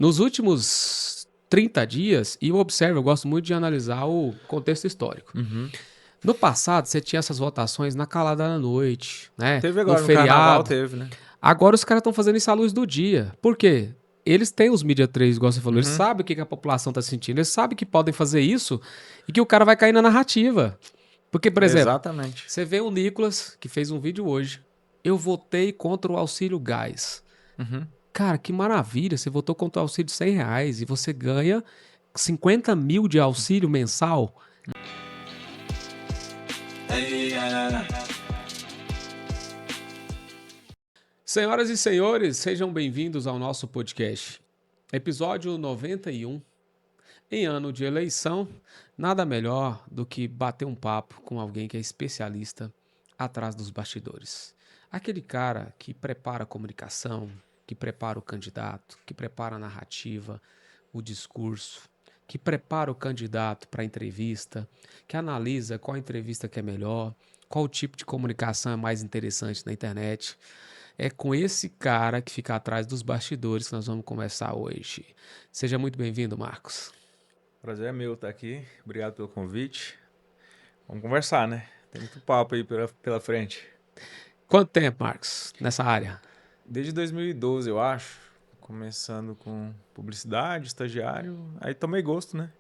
Nos últimos 30 dias, e eu gosto muito de analisar o contexto histórico. Uhum. No passado, você tinha essas votações na calada da noite, né? Teve No agora, no carnaval feriado. teve, né? Agora os caras estão fazendo isso à luz do dia. Por quê? Eles têm os Media 3, igual você falou. Eles Uhum. sabem o que que a população tá sentindo. Eles sabem que podem fazer isso e que o cara vai cair na narrativa. Porque, por exemplo, Exatamente. você vê o Nicolas, que fez um vídeo hoje. Eu votei contra o auxílio gás. Uhum. Cara, que maravilha. Você votou contra o auxílio de R$ 100 e você ganha 50 mil de auxílio mensal. Senhoras e senhores, sejam bem-vindos ao nosso podcast. Episódio 91. Em ano de eleição, nada melhor do que bater um papo com alguém que é especialista atrás dos bastidores. Aquele cara que prepara a comunicação, que prepara o candidato, que prepara a narrativa, o discurso, que prepara o candidato para a entrevista, que analisa qual entrevista que é melhor, qual tipo de comunicação é mais interessante na internet. É com esse cara que fica atrás dos bastidores que nós vamos conversar hoje. Seja muito bem-vindo, Marcos. Prazer é meu estar aqui. Obrigado pelo convite. Vamos conversar, né? Tem muito papo aí pela frente. Quanto tempo, Marcos, nessa área? Desde 2012, eu acho. Começando com publicidade, estagiário. Aí tomei gosto, né?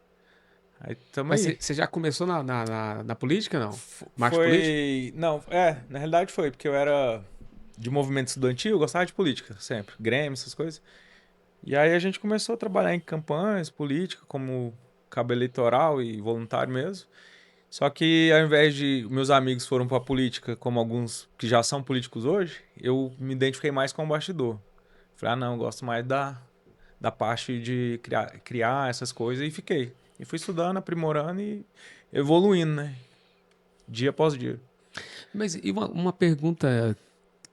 Aí tamo Mas aí. você já começou na política, não? Marketing político? Foi. Não, na realidade foi, porque eu era de movimento estudantil, eu gostava de política, sempre. Grêmio, essas coisas. E aí a gente começou a trabalhar em campanhas políticas, como cabo eleitoral e voluntário mesmo. Só que ao invés de meus amigos foram para a política, como alguns que já são políticos hoje, eu me identifiquei mais com o bastidor. Falei, não, eu gosto mais da parte de criar essas coisas e fiquei. E fui estudando, aprimorando e evoluindo, né? Dia após dia. Mas e uma pergunta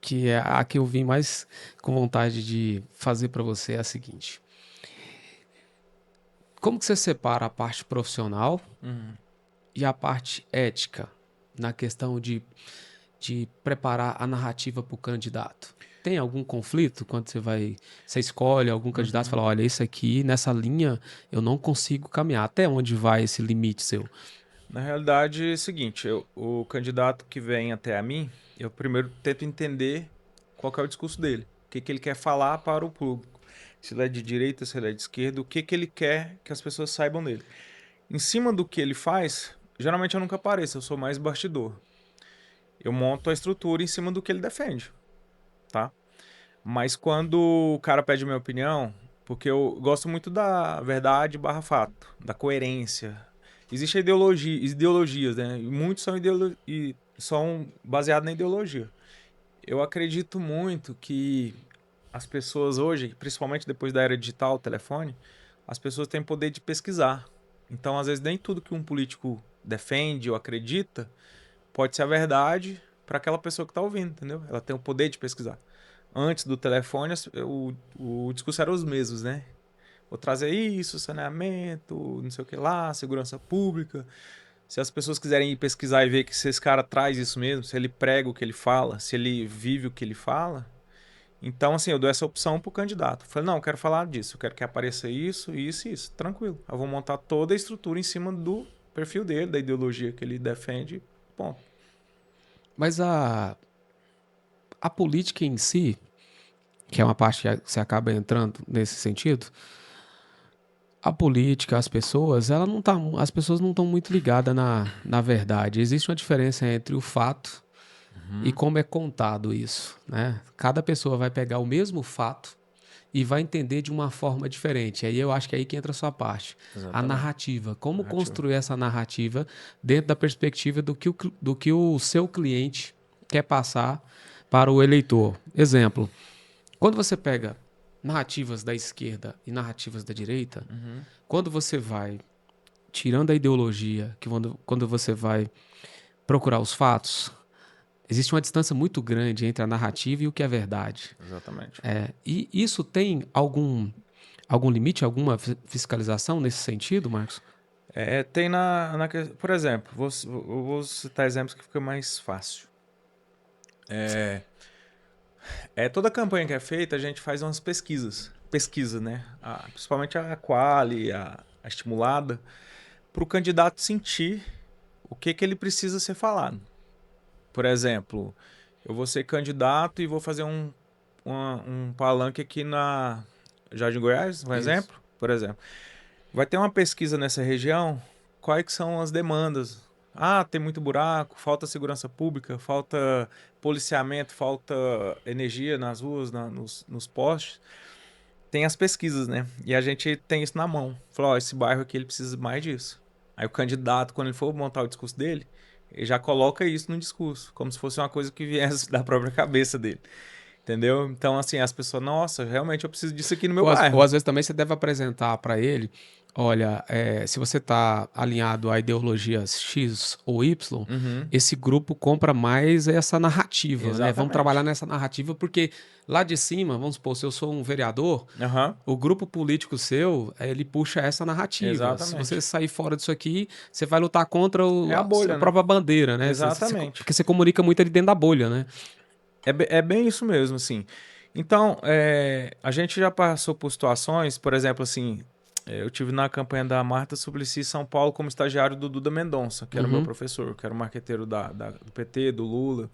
que é a que eu vim mais com vontade de fazer para você é a seguinte: como que você separa a parte profissional Uhum. e a parte ética na questão de preparar a narrativa para o candidato? Tem algum conflito quando você escolhe algum candidato e Uhum. fala, olha, isso aqui, nessa linha, eu não consigo caminhar. Até onde vai esse limite seu? Na realidade é o seguinte, o candidato que vem até a mim, eu primeiro tento entender qual que é o discurso dele. O que ele quer falar para o público. Se ele é de direita, se ele é de esquerda, o que ele quer que as pessoas saibam dele. Em cima do que ele faz, geralmente eu nunca apareço, eu sou mais bastidor. Eu monto a estrutura em cima do que ele defende, tá? Mas quando o cara pede minha opinião, porque eu gosto muito da verdade barra fato, da coerência. Existem ideologias, né? E muitos são baseados na ideologia. Eu acredito muito que as pessoas hoje, principalmente depois da era digital, telefone, as pessoas têm poder de pesquisar. Então, às vezes, nem tudo que um político defende ou acredita pode ser a verdade para aquela pessoa que está ouvindo, entendeu? Ela tem o poder de pesquisar. Antes do telefone, o discurso era os mesmos, né? Vou trazer isso, saneamento, não sei o que lá, segurança pública. Se as pessoas quiserem ir pesquisar e ver que se esse cara traz isso mesmo, se ele prega o que ele fala, se ele vive o que ele fala, então, assim, eu dou essa opção pro candidato. Eu falei, não, eu quero falar disso, eu quero que apareça isso, isso e isso. Tranquilo. Eu vou montar toda a estrutura em cima do perfil dele, da ideologia que ele defende. Ponto. Mas a política em si, que é uma parte que você acaba entrando nesse sentido, a política, as pessoas não estão muito ligadas na verdade. Existe uma diferença entre o fato e Uhum. como é contado isso, né? Cada pessoa vai pegar o mesmo fato e vai entender de uma forma diferente. Aí eu acho que é aí que entra a sua parte. A Exatamente. narrativa. Como Narrativa. construir essa narrativa dentro da perspectiva do que o seu cliente quer passar para o eleitor. Exemplo, quando você pega narrativas da esquerda e narrativas da direita, Uhum. quando você vai tirando a ideologia, que quando você vai procurar os fatos, existe uma distância muito grande entre a narrativa e o que é verdade. Exatamente. E isso tem algum limite, alguma fiscalização nesse sentido, Marcos? Tem por exemplo, eu vou citar exemplos que fica mais fácil. Toda campanha que é feita, a gente faz umas pesquisas. pesquisa, né? Principalmente a quali, a estimulada, para o candidato sentir o que ele precisa ser falado. Por exemplo, eu vou ser candidato e vou fazer um palanque aqui na Jardim Goiás, um exemplo, por exemplo. Vai ter uma pesquisa nessa região, quais que são as demandas? Tem muito buraco, falta segurança pública, falta policiamento, falta energia nas ruas, nos postes. Tem as pesquisas, né? E a gente tem isso na mão. Falou, esse bairro aqui ele precisa mais disso. Aí o candidato, quando ele for montar o discurso dele, ele já coloca isso no discurso, como se fosse uma coisa que viesse da própria cabeça dele. Entendeu? Então, assim, as pessoas, nossa, realmente eu preciso disso aqui no meu bairro. Ou às vezes também você deve apresentar para ele, olha, se você está alinhado a ideologias X ou Y, esse grupo compra mais essa narrativa, né? Exatamente. Vamos trabalhar nessa narrativa, porque lá de cima, vamos supor, se eu sou um vereador, o grupo político seu, ele puxa essa narrativa. Exatamente. Se você sair fora disso aqui, você vai lutar contra a bolha, a própria bandeira, né? Exatamente. Porque você comunica muito ali dentro da bolha, né? É bem isso mesmo, assim. Então, a gente já passou por situações, por exemplo, assim, eu tive na campanha da Marta Suplicy São Paulo como estagiário do Duda Mendonça, que era o meu professor, que era o marqueteiro do PT, do Lula.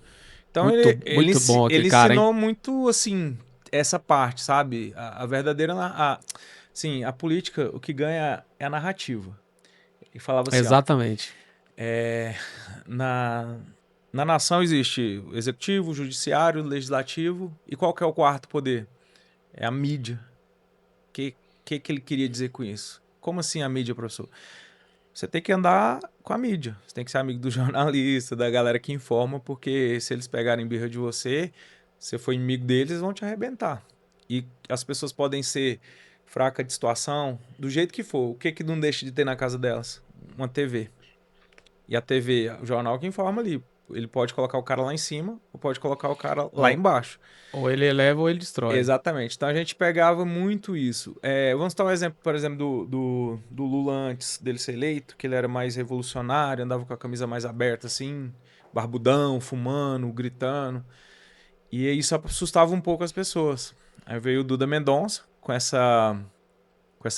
Então, ele ensinou muito, assim, essa parte, sabe? A verdadeira... Assim, a política, o que ganha é a narrativa. E falava assim, exatamente. Na nação existe o executivo, o judiciário, o legislativo. E qual que é o quarto poder? É a mídia. O que ele queria dizer com isso? Como assim a mídia, professor? Você tem que andar com a mídia. Você tem que ser amigo do jornalista, da galera que informa, porque se eles pegarem birra de você, você for inimigo deles, eles vão te arrebentar. E as pessoas podem ser fracas de situação, do jeito que for. O que não deixa de ter na casa delas? Uma TV. E a TV, o jornal que informa ali. Ele pode colocar o cara lá em cima, ou pode colocar o cara lá embaixo. Ou ele eleva ou ele destrói. Exatamente. Então a gente pegava muito isso. Vamos dar um exemplo, por exemplo, do Lula antes dele ser eleito, que ele era mais revolucionário, andava com a camisa mais aberta assim, barbudão, fumando, gritando. E isso assustava um pouco as pessoas. Aí veio o Duda Mendonça com essa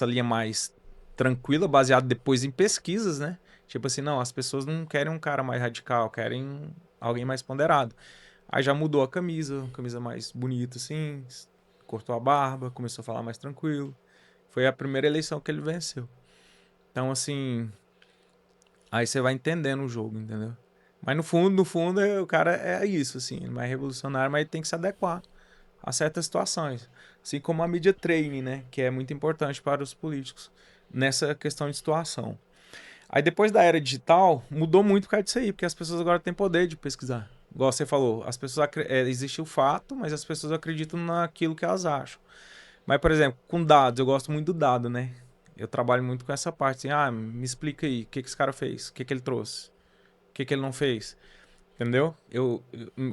linha mais tranquila, baseada depois em pesquisas, né? Tipo assim, não, as pessoas não querem um cara mais radical, querem alguém mais ponderado. Aí já mudou a camisa mais bonita, assim, cortou a barba, começou a falar mais tranquilo. Foi a primeira eleição que ele venceu. Então, assim, aí você vai entendendo o jogo, entendeu? Mas no fundo, o cara é isso, assim, ele é mais revolucionário, mas ele tem que se adequar a certas situações. Assim como a media training, né, que é muito importante para os políticos nessa questão de situação. Aí depois da era digital, mudou muito por causa disso aí, porque as pessoas agora têm poder de pesquisar. Igual você falou, as pessoas existe o fato, mas as pessoas acreditam naquilo que elas acham. Mas, por exemplo, com dados, eu gosto muito do dado, né? Eu trabalho muito com essa parte, assim, me explica aí, o que esse cara fez? O que ele trouxe? O que ele não fez? Entendeu?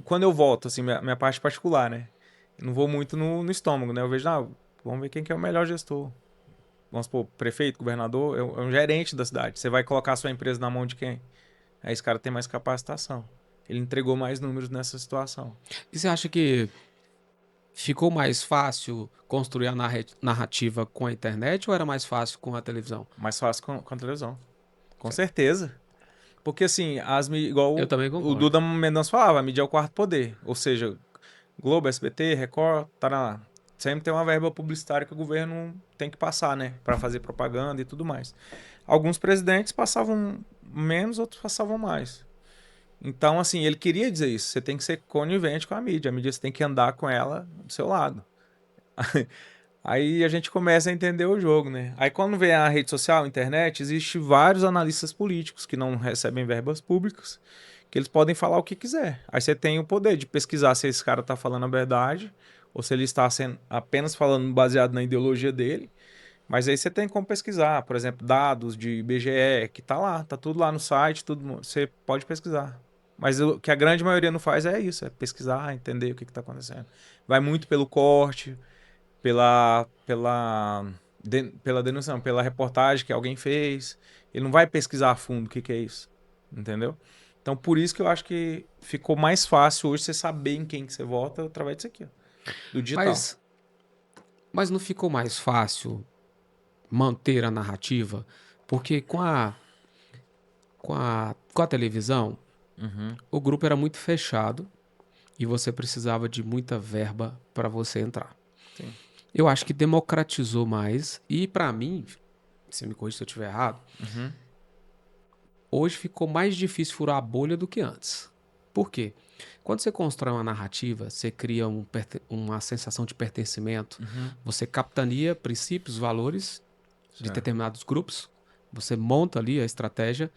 Quando eu volto, assim, minha parte particular, né? Eu não vou muito no estômago, né? Eu vejo, vamos ver quem que é o melhor gestor. Vamos supor, prefeito, governador, é um gerente da cidade. Você vai colocar a sua empresa na mão de quem? Aí esse cara tem mais capacitação. Ele entregou mais números nessa situação. E você acha que ficou mais fácil construir a narrativa com a internet ou era mais fácil com a televisão? Mais fácil com a televisão. Com certeza. Porque assim, igual eu também concordo. O Duda Mendonça falava, a mídia é o quarto poder. Ou seja, Globo, SBT, Record, tá lá. Sempre tem uma verba publicitária que o governo tem que passar, né? Para fazer propaganda e tudo mais. Alguns presidentes passavam menos, outros passavam mais. Então, assim, ele queria dizer isso. Você tem que ser conivente com a mídia. A mídia você tem que andar com ela do seu lado. Aí a gente começa a entender o jogo, né? Aí quando vem a rede social, a internet, existe vários analistas políticos que não recebem verbas públicas, que eles podem falar o que quiser. Aí você tem o poder de pesquisar se esse cara está falando a verdade ou se ele está apenas falando baseado na ideologia dele. Mas aí você tem como pesquisar, por exemplo, dados de IBGE, que tá lá, tá tudo lá no site, tudo, você pode pesquisar. Mas o que a grande maioria não faz é isso, é pesquisar, entender o que está acontecendo. Vai muito pelo corte, pela denúncia, pela reportagem que alguém fez. Ele não vai pesquisar a fundo o que é isso, entendeu? Então, por isso que eu acho que ficou mais fácil hoje você saber em quem que você vota através disso aqui, ó, do digital. Mas Mas não ficou mais fácil manter a narrativa? Porque com a televisão, Uhum. o grupo era muito fechado e você precisava de muita verba para você entrar. Sim. Eu acho que democratizou mais e, para mim, você me corrija se eu estiver errado, Uhum. hoje ficou mais difícil furar a bolha do que antes. Por quê? Quando você constrói uma narrativa, você cria uma sensação de pertencimento, Uhum. você capitania princípios, valores de Certo. determinados grupos, você monta ali a estratégia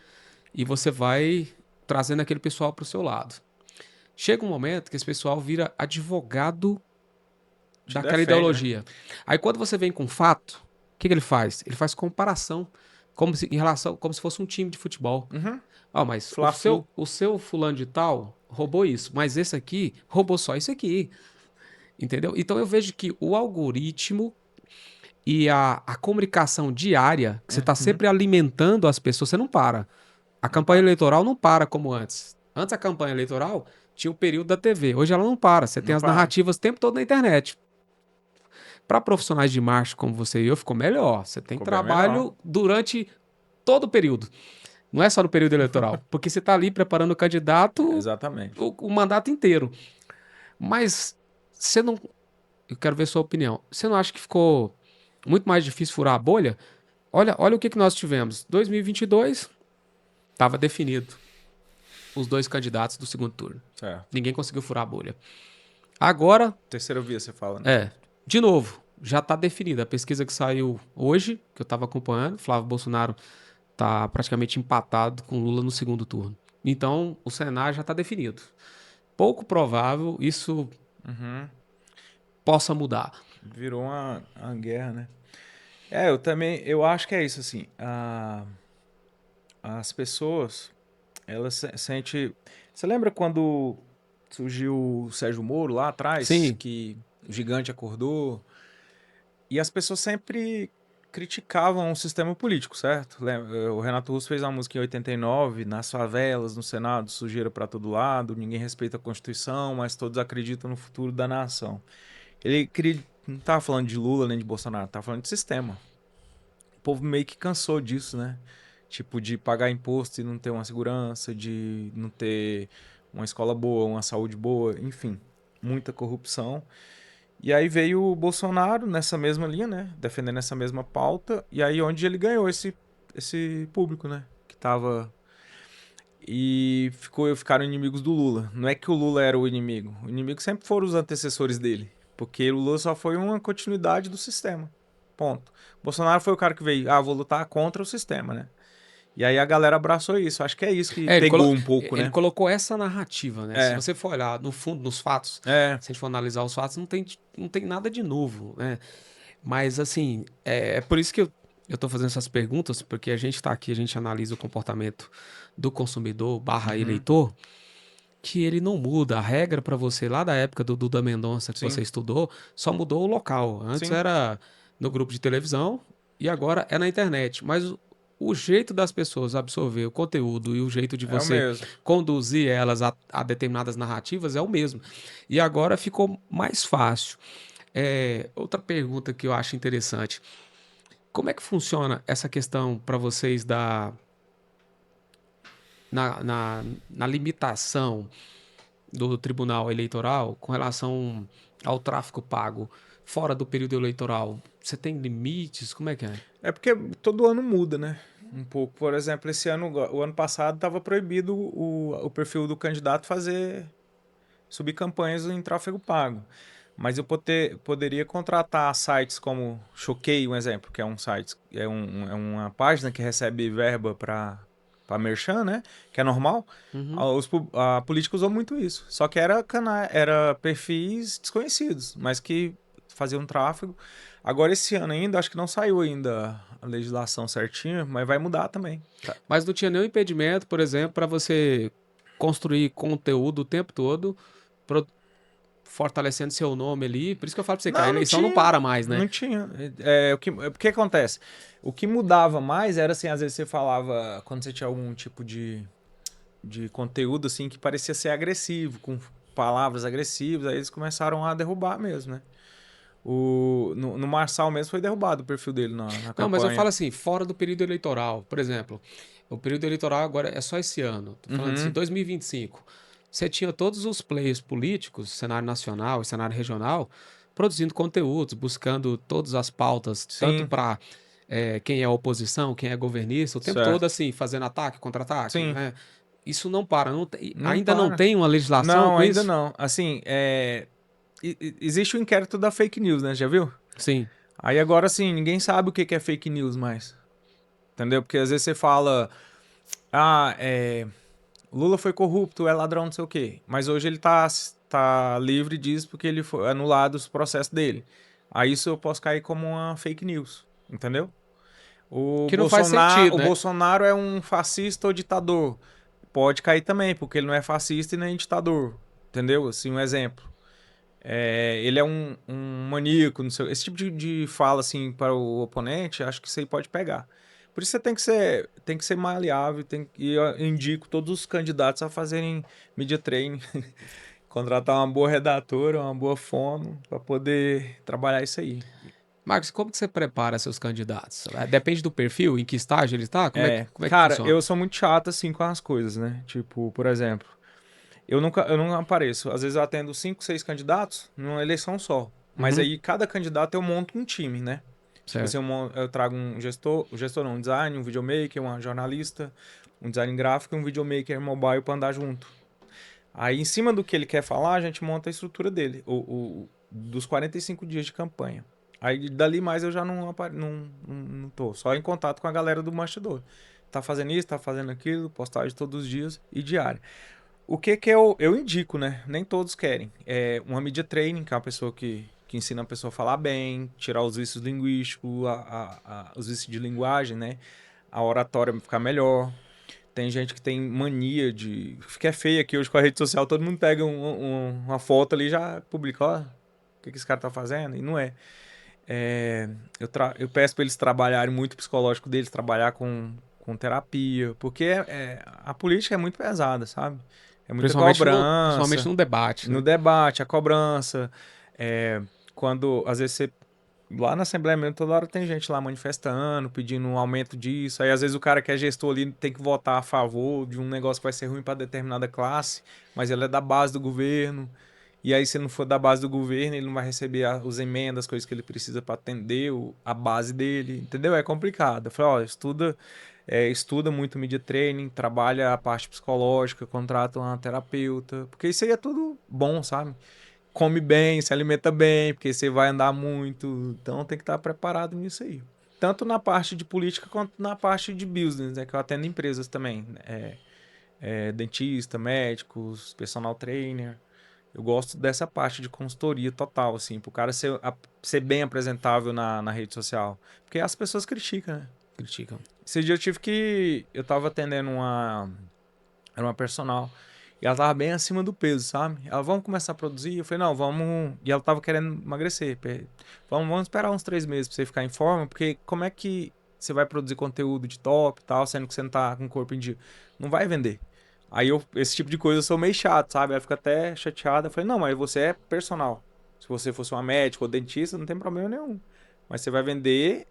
e você vai trazendo aquele pessoal para o seu lado. Chega um momento que esse pessoal vira advogado Te daquela defende, né? ideologia. Aí quando você vem com fato, o que ele faz? Ele faz comparação, como se fosse um time de futebol. Uhum. Mas Fla-Flu. o seu fulano de tal roubou isso, mas esse aqui roubou só isso aqui. Entendeu? Então eu vejo que o algoritmo e a comunicação diária, que você está Uhum. sempre alimentando as pessoas, você não para. A campanha eleitoral não para como antes. Antes a campanha eleitoral tinha o período da TV. Hoje ela não para. Você tem Não as para. narrativas o tempo todo na internet. Para profissionais de marketing como você e eu, ficou melhor. Você tem Ficou bem melhor. trabalho durante todo o período. Não é só no período eleitoral. Porque você está ali preparando o candidato Exatamente. o mandato inteiro. Mas você não. Eu quero ver sua opinião. Você não acha que ficou muito mais difícil furar a bolha? Olha o que nós tivemos. 2022 estava definido os dois candidatos do segundo turno. Certo. Ninguém conseguiu furar a bolha. Agora, Terceira via, você fala, né? de novo, já está definida. A pesquisa que saiu hoje, que eu estava acompanhando, Flávio Bolsonaro está praticamente empatado com Lula no segundo turno. Então, o cenário já está definido. Pouco provável isso Uhum. possa mudar. Virou uma guerra, né? Eu também, eu acho que é isso, assim. As pessoas, elas sentem... Você lembra quando surgiu o Sérgio Moro lá atrás, Sim, que o gigante acordou? E as pessoas sempre criticavam o sistema político, certo? O Renato Russo fez uma música em 89, nas favelas, no Senado, sujeira para todo lado, ninguém respeita a Constituição, mas todos acreditam no futuro da nação. Não tava falando de Lula nem de Bolsonaro, tava falando de sistema. O povo meio que cansou disso, né? Tipo, de pagar imposto e não ter uma segurança, de não ter uma escola boa, uma saúde boa, enfim, muita corrupção. E aí veio o Bolsonaro nessa mesma linha, né? Defendendo essa mesma pauta. E aí onde ele ganhou esse público, né? Que tava... E ficaram inimigos do Lula. Não é que o Lula era o inimigo. O inimigo sempre foram os antecessores dele. Porque o Lula só foi uma continuidade do sistema. Ponto. Bolsonaro foi o cara que veio, vou lutar contra o sistema, né? E aí a galera abraçou isso. Acho que é isso que pegou um pouco, ele né? colocou essa narrativa, né? Se É, você for olhar no fundo, nos fatos, é. se a gente for analisar os fatos, não tem nada de novo, né? Mas, assim, é por isso que eu tô fazendo essas perguntas, porque a gente tá aqui, a gente analisa o comportamento do consumidor barra Uhum. eleitor, que ele não muda. A regra para você, lá da época do Duda Mendonça que você Sim, estudou, só mudou o local. Antes sim. era no grupo de televisão e agora é na internet. Mas o jeito das pessoas absorver o conteúdo e o jeito de É o você mesmo. conduzir elas a determinadas narrativas é o mesmo. E agora ficou mais fácil. Outra pergunta que eu acho interessante. Como é que funciona essa questão para vocês na limitação do Tribunal Eleitoral com relação ao tráfico pago fora do período eleitoral? Você tem limites? Como é que é? É porque todo ano muda, né? Um pouco. Por exemplo, o ano passado estava proibido o perfil do candidato subir campanhas em tráfego pago. Mas eu poderia contratar sites como Choquei, um exemplo, que é um site, é uma página que recebe verba para merchan, né? Que é normal. Uhum. A política usou muito isso. Só que era perfis desconhecidos, mas que faziam tráfego. Agora, esse ano ainda, acho que não saiu ainda a legislação certinha, mas vai mudar também. Tá. Mas não tinha nenhum impedimento, por exemplo, para você construir conteúdo o tempo todo, fortalecendo seu nome ali. Por isso que eu falo para você que a Não, não eleição não tinha. para mais, né? Não tinha. O que acontece? O que mudava mais era assim, às vezes você falava, quando você tinha algum tipo de conteúdo assim que parecia ser agressivo, com palavras agressivas, aí eles começaram a derrubar mesmo, né? No Marçal mesmo foi derrubado o perfil dele na Não, campanha. mas eu falo assim, fora do período eleitoral. Por exemplo, o período eleitoral agora é só esse ano. Tô falando assim, 2025. Você tinha todos os players políticos, cenário nacional e cenário regional, produzindo conteúdos, buscando todas as pautas, tanto Sim, para quem é oposição, quem é governista, o tempo todo certo. assim, fazendo ataque, contra-ataque, Sim, né? Isso não para. não Ainda não para. tem uma legislação Não, com ainda isso? não. Assim, existe o inquérito da fake news, né? Já viu? Sim. Aí agora sim, ninguém sabe o que é fake news mais. Entendeu? Porque às vezes você fala, Lula foi corrupto, é ladrão, não sei o quê. Mas hoje ele tá livre disso porque ele foi anulado os processos dele. Aí isso eu posso cair como uma fake news. Entendeu? O Que não faz Bolsonaro, sentido, o né? Bolsonaro é um fascista ou ditador. Pode cair também, porque ele não é fascista e nem ditador. Entendeu? Assim, um exemplo. Ele é um maníaco, não sei, esse tipo de fala assim para o oponente, acho que isso aí pode pegar. Por isso você tem que ser maleável, e eu indico todos os candidatos a fazerem media training, contratar uma boa redatora, uma boa fono para poder trabalhar isso aí. Marcos, como que você prepara seus candidatos? Depende do perfil, em que estágio ele está? Como é que Cara, funciona? eu sou muito chato assim com as coisas, né? Tipo, por exemplo, eu não apareço. Às vezes eu atendo 5, 6 candidatos numa eleição só. Mas Uhum, aí cada candidato eu monto um time, né? Tipo assim, certo. eu trago um gestor não, um design, um videomaker, uma jornalista, um design gráfico e um videomaker mobile para andar junto. Aí, em cima do que ele quer falar, a gente monta a estrutura dele, dos 45 dias de campanha. Aí, dali mais eu já não tô, só em contato com a galera do bastidor. Tá fazendo isso, tá fazendo aquilo, postagem todos os dias e diária. O que eu indico, né? Nem todos querem. É uma media training, que é uma pessoa que ensina a pessoa a falar bem, tirar os vícios linguísticos, os vícios de linguagem, né? A oratória ficar melhor. Tem gente que tem mania de... Fica feio aqui hoje com a rede social, todo mundo pega uma foto ali e já publica, ó, o que esse cara tá fazendo? E não é. Eu peço para eles trabalharem muito o psicológico deles, trabalhar com terapia, porque a política é muito pesada, sabe? É muita Principalmente cobrança, no debate, no né? debate, a cobrança. Quando, às vezes, você. Lá na Assembleia mesmo, toda hora tem gente lá manifestando, pedindo um aumento disso. Aí, às vezes, o cara que é gestor ali tem que votar a favor de um negócio que vai ser ruim para determinada classe, mas ele é da base do governo. E aí, se não for da base do governo, ele não vai receber os emendas, as coisas que ele precisa para atender a base dele, entendeu? É complicado. Eu falei, ó, estuda muito media training, trabalha a parte psicológica, contrata uma terapeuta, porque isso aí é tudo bom, sabe? Come bem, se alimenta bem, porque você vai andar muito, então tem que estar preparado nisso aí. Tanto na parte de política quanto na parte de business, né? Que eu atendo empresas também. Dentista, médicos, personal trainer. Eu gosto dessa parte de consultoria total, assim, pro cara ser bem apresentável na rede social. Porque as pessoas criticam, né? Criticam. Esse dia eu tava atendendo era uma personal, e ela tava bem acima do peso, sabe? Ela, vamos começar a produzir? Eu falei, não, vamos... E ela tava querendo emagrecer. Vamos esperar uns 3 meses pra você ficar em forma, porque como é que você vai produzir conteúdo de top e tal, sendo que você não tá com o corpo em dia? Não vai vender. Aí esse tipo de coisa eu sou meio chato, sabe? Ela fica até chateada. Eu falei, não, mas você é personal. Se você fosse uma médica ou dentista, não tem problema nenhum. Mas você vai vender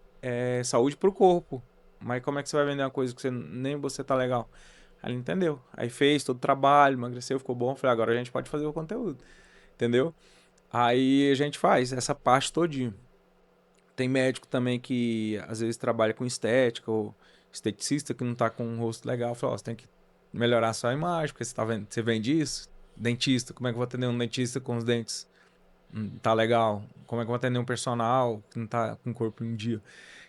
saúde pro corpo. Mas como é que você vai vender uma coisa que nem você tá legal? Aí ele entendeu. Aí fez todo o trabalho, emagreceu, ficou bom. Eu falei, agora a gente pode fazer o conteúdo. Entendeu? Aí a gente faz essa parte todinha. Tem médico também que às vezes trabalha com estética ou esteticista que não tá com um rosto legal. Fala, ó, você tem que melhorar a sua imagem, porque você vende isso. Dentista, como é que eu vou atender um dentista com os dentes? Tá legal. Como é que eu vou atender um personal que não tá com o corpo em dia?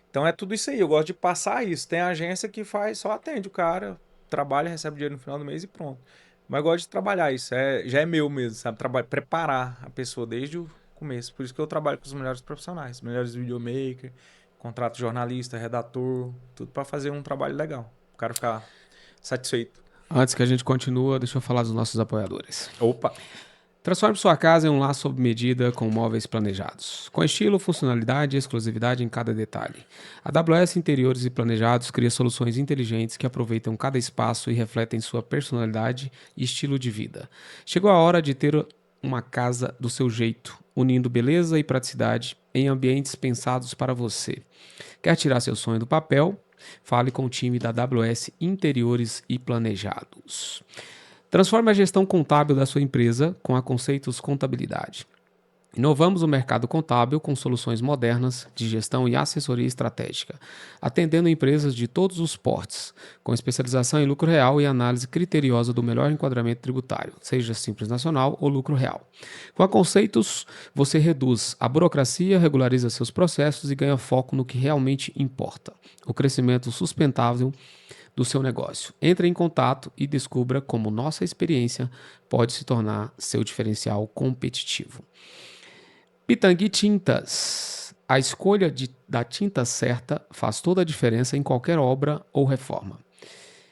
Então é tudo isso aí. Eu gosto de passar isso. Tem agência que só atende o cara, trabalha, recebe dinheiro no final do mês e pronto. Mas eu gosto de trabalhar isso. Já é meu mesmo, sabe? Preparar a pessoa desde o começo. Por isso que eu trabalho com os melhores profissionais, melhores videomaker, contrato jornalista, redator, tudo para fazer um trabalho legal. O cara ficar satisfeito. Antes que a gente continue, deixa eu falar dos nossos apoiadores. Opa! Transforme sua casa em um lar sob medida com móveis planejados. Com estilo, funcionalidade e exclusividade em cada detalhe. A AWS Interiores e Planejados cria soluções inteligentes que aproveitam cada espaço e refletem sua personalidade e estilo de vida. Chegou a hora de ter uma casa do seu jeito. unindo beleza e praticidade em ambientes pensados para você. Quer tirar seu sonho do papel? Fale com o time da AWS Interiores e Planejados. Transforme a gestão contábil da sua empresa com a Conceitos Contabilidade. Inovamos o mercado contábil com soluções modernas de gestão e assessoria estratégica, atendendo empresas de todos os portes, com especialização em lucro real e análise criteriosa do melhor enquadramento tributário, seja Simples Nacional ou lucro real. Com a Conceitos, você reduz a burocracia, regulariza seus processos e ganha foco no que realmente importa: o crescimento sustentável do seu negócio. Entre em contato e descubra como nossa experiência pode se tornar seu diferencial competitivo. Pitangui Tintas. A escolha da tinta certa faz toda a diferença em qualquer obra ou reforma.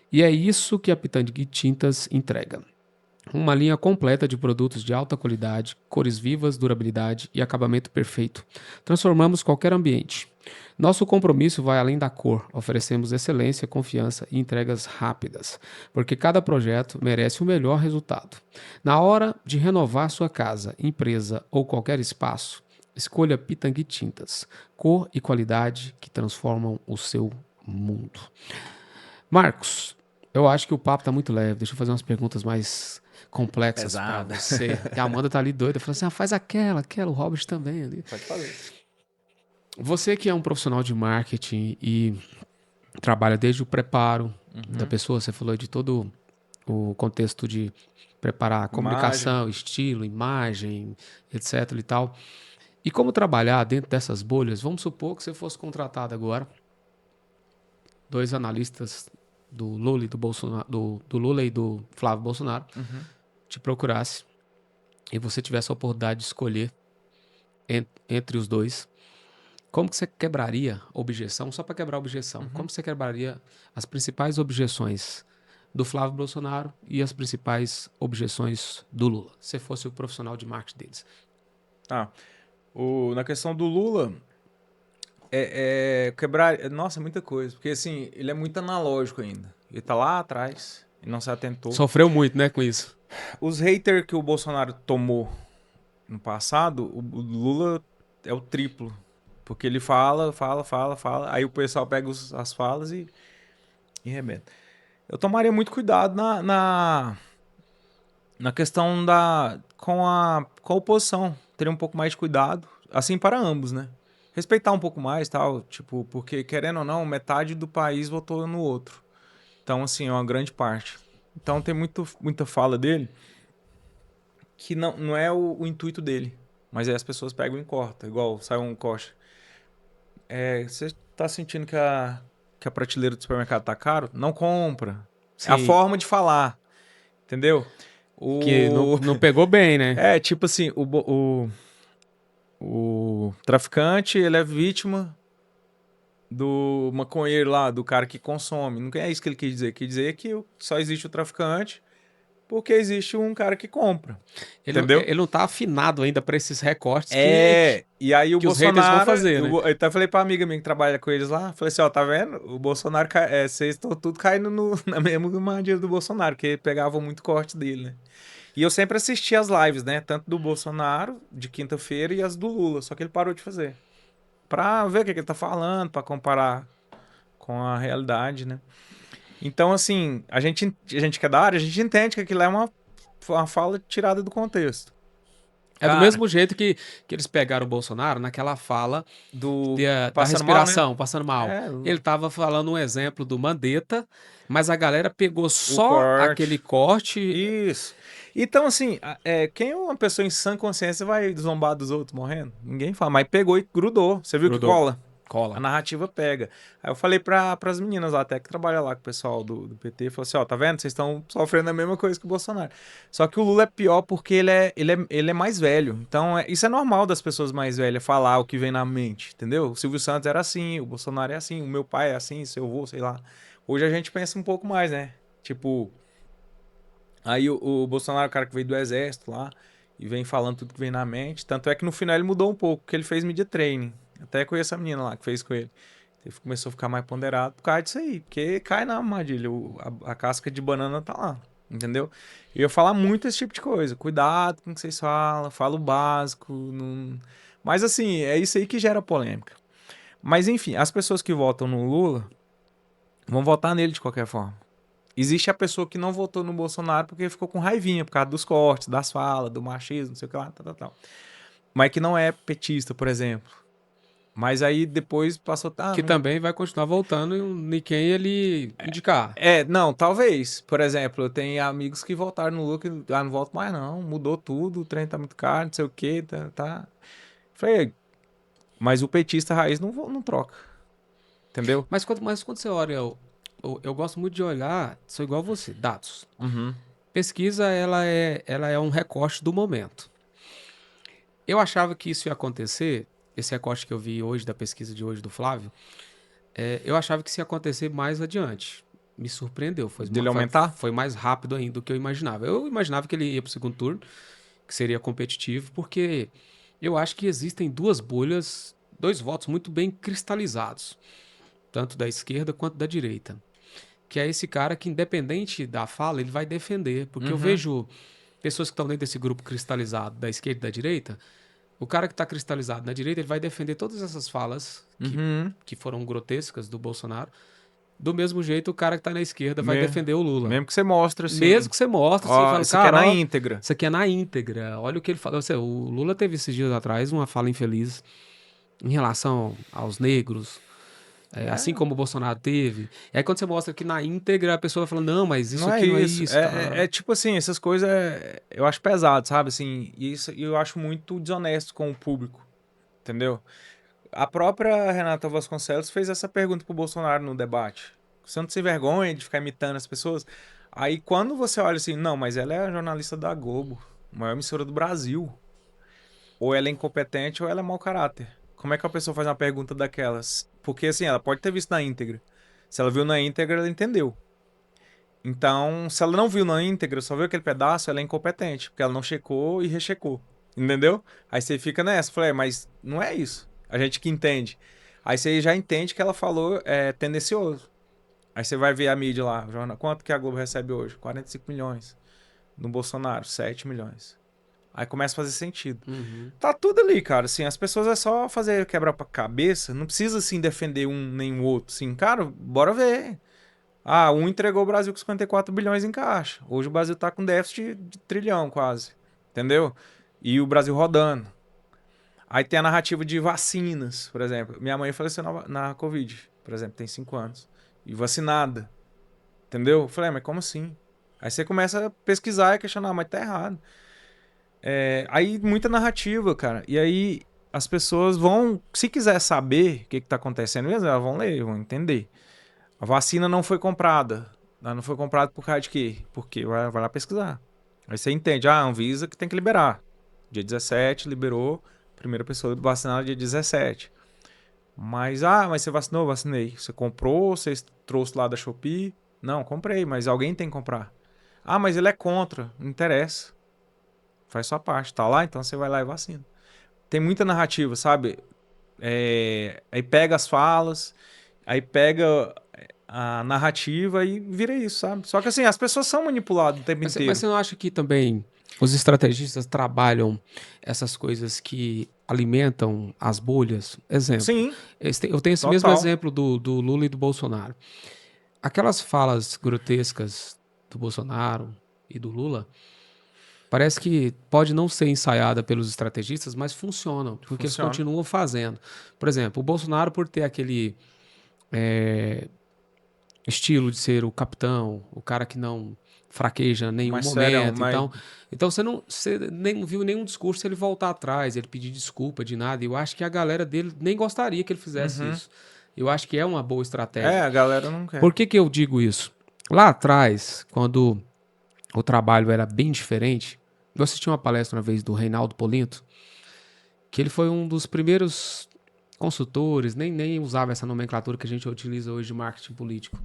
E é isso que a Pitangui Tintas entrega. Uma linha completa de produtos de alta qualidade, cores vivas, durabilidade e acabamento perfeito. Transformamos qualquer ambiente. Nosso compromisso vai além da cor. Oferecemos excelência, confiança e entregas rápidas, porque cada projeto merece o melhor resultado. Na hora de renovar sua casa, empresa ou qualquer espaço, escolha Pitangui Tintas. Cor e qualidade que transformam o seu mundo. Marcos, eu acho que o papo está muito leve. Deixa eu fazer umas perguntas mais complexas para você. A Amanda tá ali doida, falando assim, faz aquela, o Robert também ali. Pode fazer. Você que é um profissional de marketing e trabalha desde o preparo da pessoa, você falou de todo o contexto de preparar a comunicação, estilo, imagem, etc e tal. E como trabalhar dentro dessas bolhas? Vamos supor que você fosse contratado agora, 2 analistas do Lula e do Bolsonaro, do Lula e do Flávio Bolsonaro, te procurasse e você tivesse a oportunidade de escolher entre os dois, como que você quebraria a objeção, só para quebrar a objeção, como você quebraria as principais objeções do Flávio Bolsonaro e as principais objeções do Lula, se fosse o profissional de marketing deles? Na questão do Lula, quebrar... Nossa, é muita coisa, porque assim, ele é muito analógico ainda. Ele tá lá atrás, e não se atentou. Sofreu muito, né, com isso. Os haters que o Bolsonaro tomou no passado, o Lula é o triplo. Porque ele fala, aí o pessoal pega as falas e rebenta. Eu tomaria muito cuidado na questão com a oposição. Teria um pouco mais de cuidado, assim para ambos, né? Respeitar um pouco mais, tal, tipo, porque querendo ou não, metade do país votou no outro. Então, assim, é uma grande parte. Então tem muita fala dele que não é o intuito dele. Mas aí as pessoas pegam e cortam, igual saiu um corte. Você tá sentindo que a prateleira do supermercado tá caro? Não compra. Sim. É a forma de falar. Entendeu? Que não pegou bem, né? Tipo assim, o traficante, ele é vítima do maconheiro lá, do cara que consome. Não é isso que ele quis dizer. Quis dizer que só existe o traficante porque existe um cara que compra. Entendeu? Ele não tá afinado ainda para esses recortes e aí o que Bolsonaro, os haters vão fazer, né? Eu até falei pra amiga minha que trabalha com eles lá, falei assim, tá vendo? O Bolsonaro, vocês estão tudo caindo na mesma armadilha do Bolsonaro, que pegavam muito corte dele, né? E eu sempre assisti as lives, né? Tanto do Bolsonaro, de quinta-feira, e as do Lula, só que ele parou de fazer. Pra ver o que ele tá falando, pra comparar com a realidade, né? Então, assim, a gente que é da área, a gente entende que aquilo é uma fala tirada do contexto. Do mesmo jeito que eles pegaram o Bolsonaro naquela fala da respiração, mal, né? Passando mal. Ele tava falando um exemplo do Mandetta, mas a galera pegou só aquele corte. Isso. Então, assim, quem é uma pessoa em sã consciência vai zombar dos outros morrendo? Ninguém fala, mas pegou e grudou. Você viu que cola? A narrativa pega. Aí eu falei pras meninas lá, até que trabalham lá com o pessoal do PT, falou assim, tá vendo? Vocês estão sofrendo a mesma coisa que o Bolsonaro. Só que o Lula é pior porque ele é mais velho. Então, isso é normal das pessoas mais velhas falar o que vem na mente, entendeu? O Silvio Santos era assim, o Bolsonaro é assim, o meu pai é assim, seu avô, sei lá. Hoje a gente pensa um pouco mais, né? Tipo, aí o Bolsonaro é o cara que veio do exército lá e vem falando tudo que vem na mente. Tanto é que no final ele mudou um pouco, porque ele fez media training. Até conheço a menina lá que fez com ele. Ele começou a ficar mais ponderado por causa disso aí. Porque cai na armadilha. A casca de banana tá lá. entendeu? E eu ia falar muito esse tipo de coisa. Cuidado com o que vocês falam, fala o básico. Não... Mas assim, é isso aí que gera polêmica. Mas enfim, as pessoas que votam no Lula vão votar nele de qualquer forma. Existe a pessoa que não votou no Bolsonaro porque ficou com raivinha por causa dos cortes, das falas, do machismo, não sei o que lá, tal. Mas que não é petista, por exemplo. Mas aí depois passou... Que também vai continuar voltando em quem ele indicar. Não, talvez. Por exemplo, eu tenho amigos que votaram no Lula que não volto mais não, mudou tudo, o trem tá muito caro, não sei o que, tá. Falei, mas o petista raiz não troca, entendeu? Mas quando você olha, eu gosto muito de olhar, sou igual você, dados. Pesquisa, ela é um recorte do momento. Eu achava que isso ia acontecer, esse recorte que eu vi hoje, da pesquisa de hoje do Flávio, eu achava que isso ia acontecer mais adiante. Me surpreendeu, Dele aumentar? foi mais rápido ainda do que eu imaginava. Eu imaginava que ele ia para o segundo turno, que seria competitivo, porque eu acho que existem duas bolhas, dois votos muito bem cristalizados, tanto da esquerda quanto da direita. Que é esse cara que, independente da fala, ele vai defender. Porque eu vejo pessoas que estão dentro desse grupo cristalizado da esquerda e da direita, o cara que está cristalizado na direita, ele vai defender todas essas falas que foram grotescas do Bolsonaro. Do mesmo jeito, o cara que está na esquerda vai defender o Lula. Mesmo que você mostre assim. Mesmo que você mostre, assim, fala, isso aqui é na íntegra. Isso aqui é na íntegra. Olha o que ele falou. O Lula teve esses dias atrás uma fala infeliz em relação aos negros. Assim como o Bolsonaro teve. E aí quando você mostra que na íntegra a pessoa fala, não, mas isso aqui não é isso. É tipo assim, essas coisas eu acho pesado, sabe? Assim, isso eu acho muito desonesto com o público, entendeu? A própria Renata Vasconcelos fez essa pergunta pro Bolsonaro no debate. Você não se vergonha de ficar imitando as pessoas? Aí quando você olha assim, não, mas ela é a jornalista da Globo, a maior emissora do Brasil. Ou ela é incompetente ou ela é mau caráter. Como é que a pessoa faz uma pergunta daquelas? Porque assim, ela pode ter visto na íntegra. Se ela viu na íntegra, ela entendeu. Então, se ela não viu na íntegra, só viu aquele pedaço, ela é incompetente, porque ela não checou e rechecou. Entendeu? Aí você fica nessa, falei, mas não é isso. A gente que entende. Aí você já entende que ela falou tendencioso. Aí você vai ver a mídia lá, quanto que a Globo recebe hoje? 45 milhões. No Bolsonaro, 7 milhões. Aí começa a fazer sentido. Tá tudo ali, cara. Assim, as pessoas é só fazer quebra-cabeça. Não precisa, assim, defender um nem o outro. Assim, cara, bora ver. Um entregou o Brasil com 54 bilhões em caixa. Hoje o Brasil tá com déficit de trilhão quase. Entendeu? E o Brasil rodando. Aí tem a narrativa de vacinas, por exemplo. Minha mãe faleceu na Covid, por exemplo, tem 5 anos. E vacinada. Entendeu? Eu falei, mas como assim? Aí você começa a pesquisar e questionar, mas tá errado. Aí muita narrativa, cara. E aí as pessoas vão, se quiser saber o que tá acontecendo mesmo, elas vão ler, vão entender. A vacina não foi comprada. Ela não foi comprada por causa de quê? Porque vai lá pesquisar. Aí você entende, a Anvisa que tem que liberar. Dia 17 liberou, primeira pessoa vacinada dia 17. Mas você vacinou? Vacinei. Você comprou? Você trouxe lá da Shopee? Não, comprei, mas alguém tem que comprar. Mas ele é contra. Não interessa. Faz sua parte. Tá lá, então você vai lá e vacina. Tem muita narrativa, sabe? Aí pega as falas, aí pega a narrativa e vira isso, sabe? Só que assim, as pessoas são manipuladas o tempo inteiro. Mas você não acha que também os estrategistas trabalham essas coisas que alimentam as bolhas? Exemplo. Sim. Eu tenho esse mesmo exemplo do Lula e do Bolsonaro. Aquelas falas grotescas do Bolsonaro e do Lula, parece que pode não ser ensaiada pelos estrategistas, mas funcionam, porque eles continuam fazendo. Por exemplo, o Bolsonaro, por ter aquele estilo de ser o capitão, o cara que não fraqueja em nenhum momento. Então você nem viu nenhum discurso ele voltar atrás, ele pedir desculpa de nada. E eu acho que a galera dele nem gostaria que ele fizesse isso. Eu acho que é uma boa estratégia. A galera não quer. Por que eu digo isso? Lá atrás, quando o trabalho era bem diferente, eu assisti uma palestra uma vez do Reinaldo Polinto, que ele foi um dos primeiros consultores, nem usava essa nomenclatura que a gente utiliza hoje de marketing político.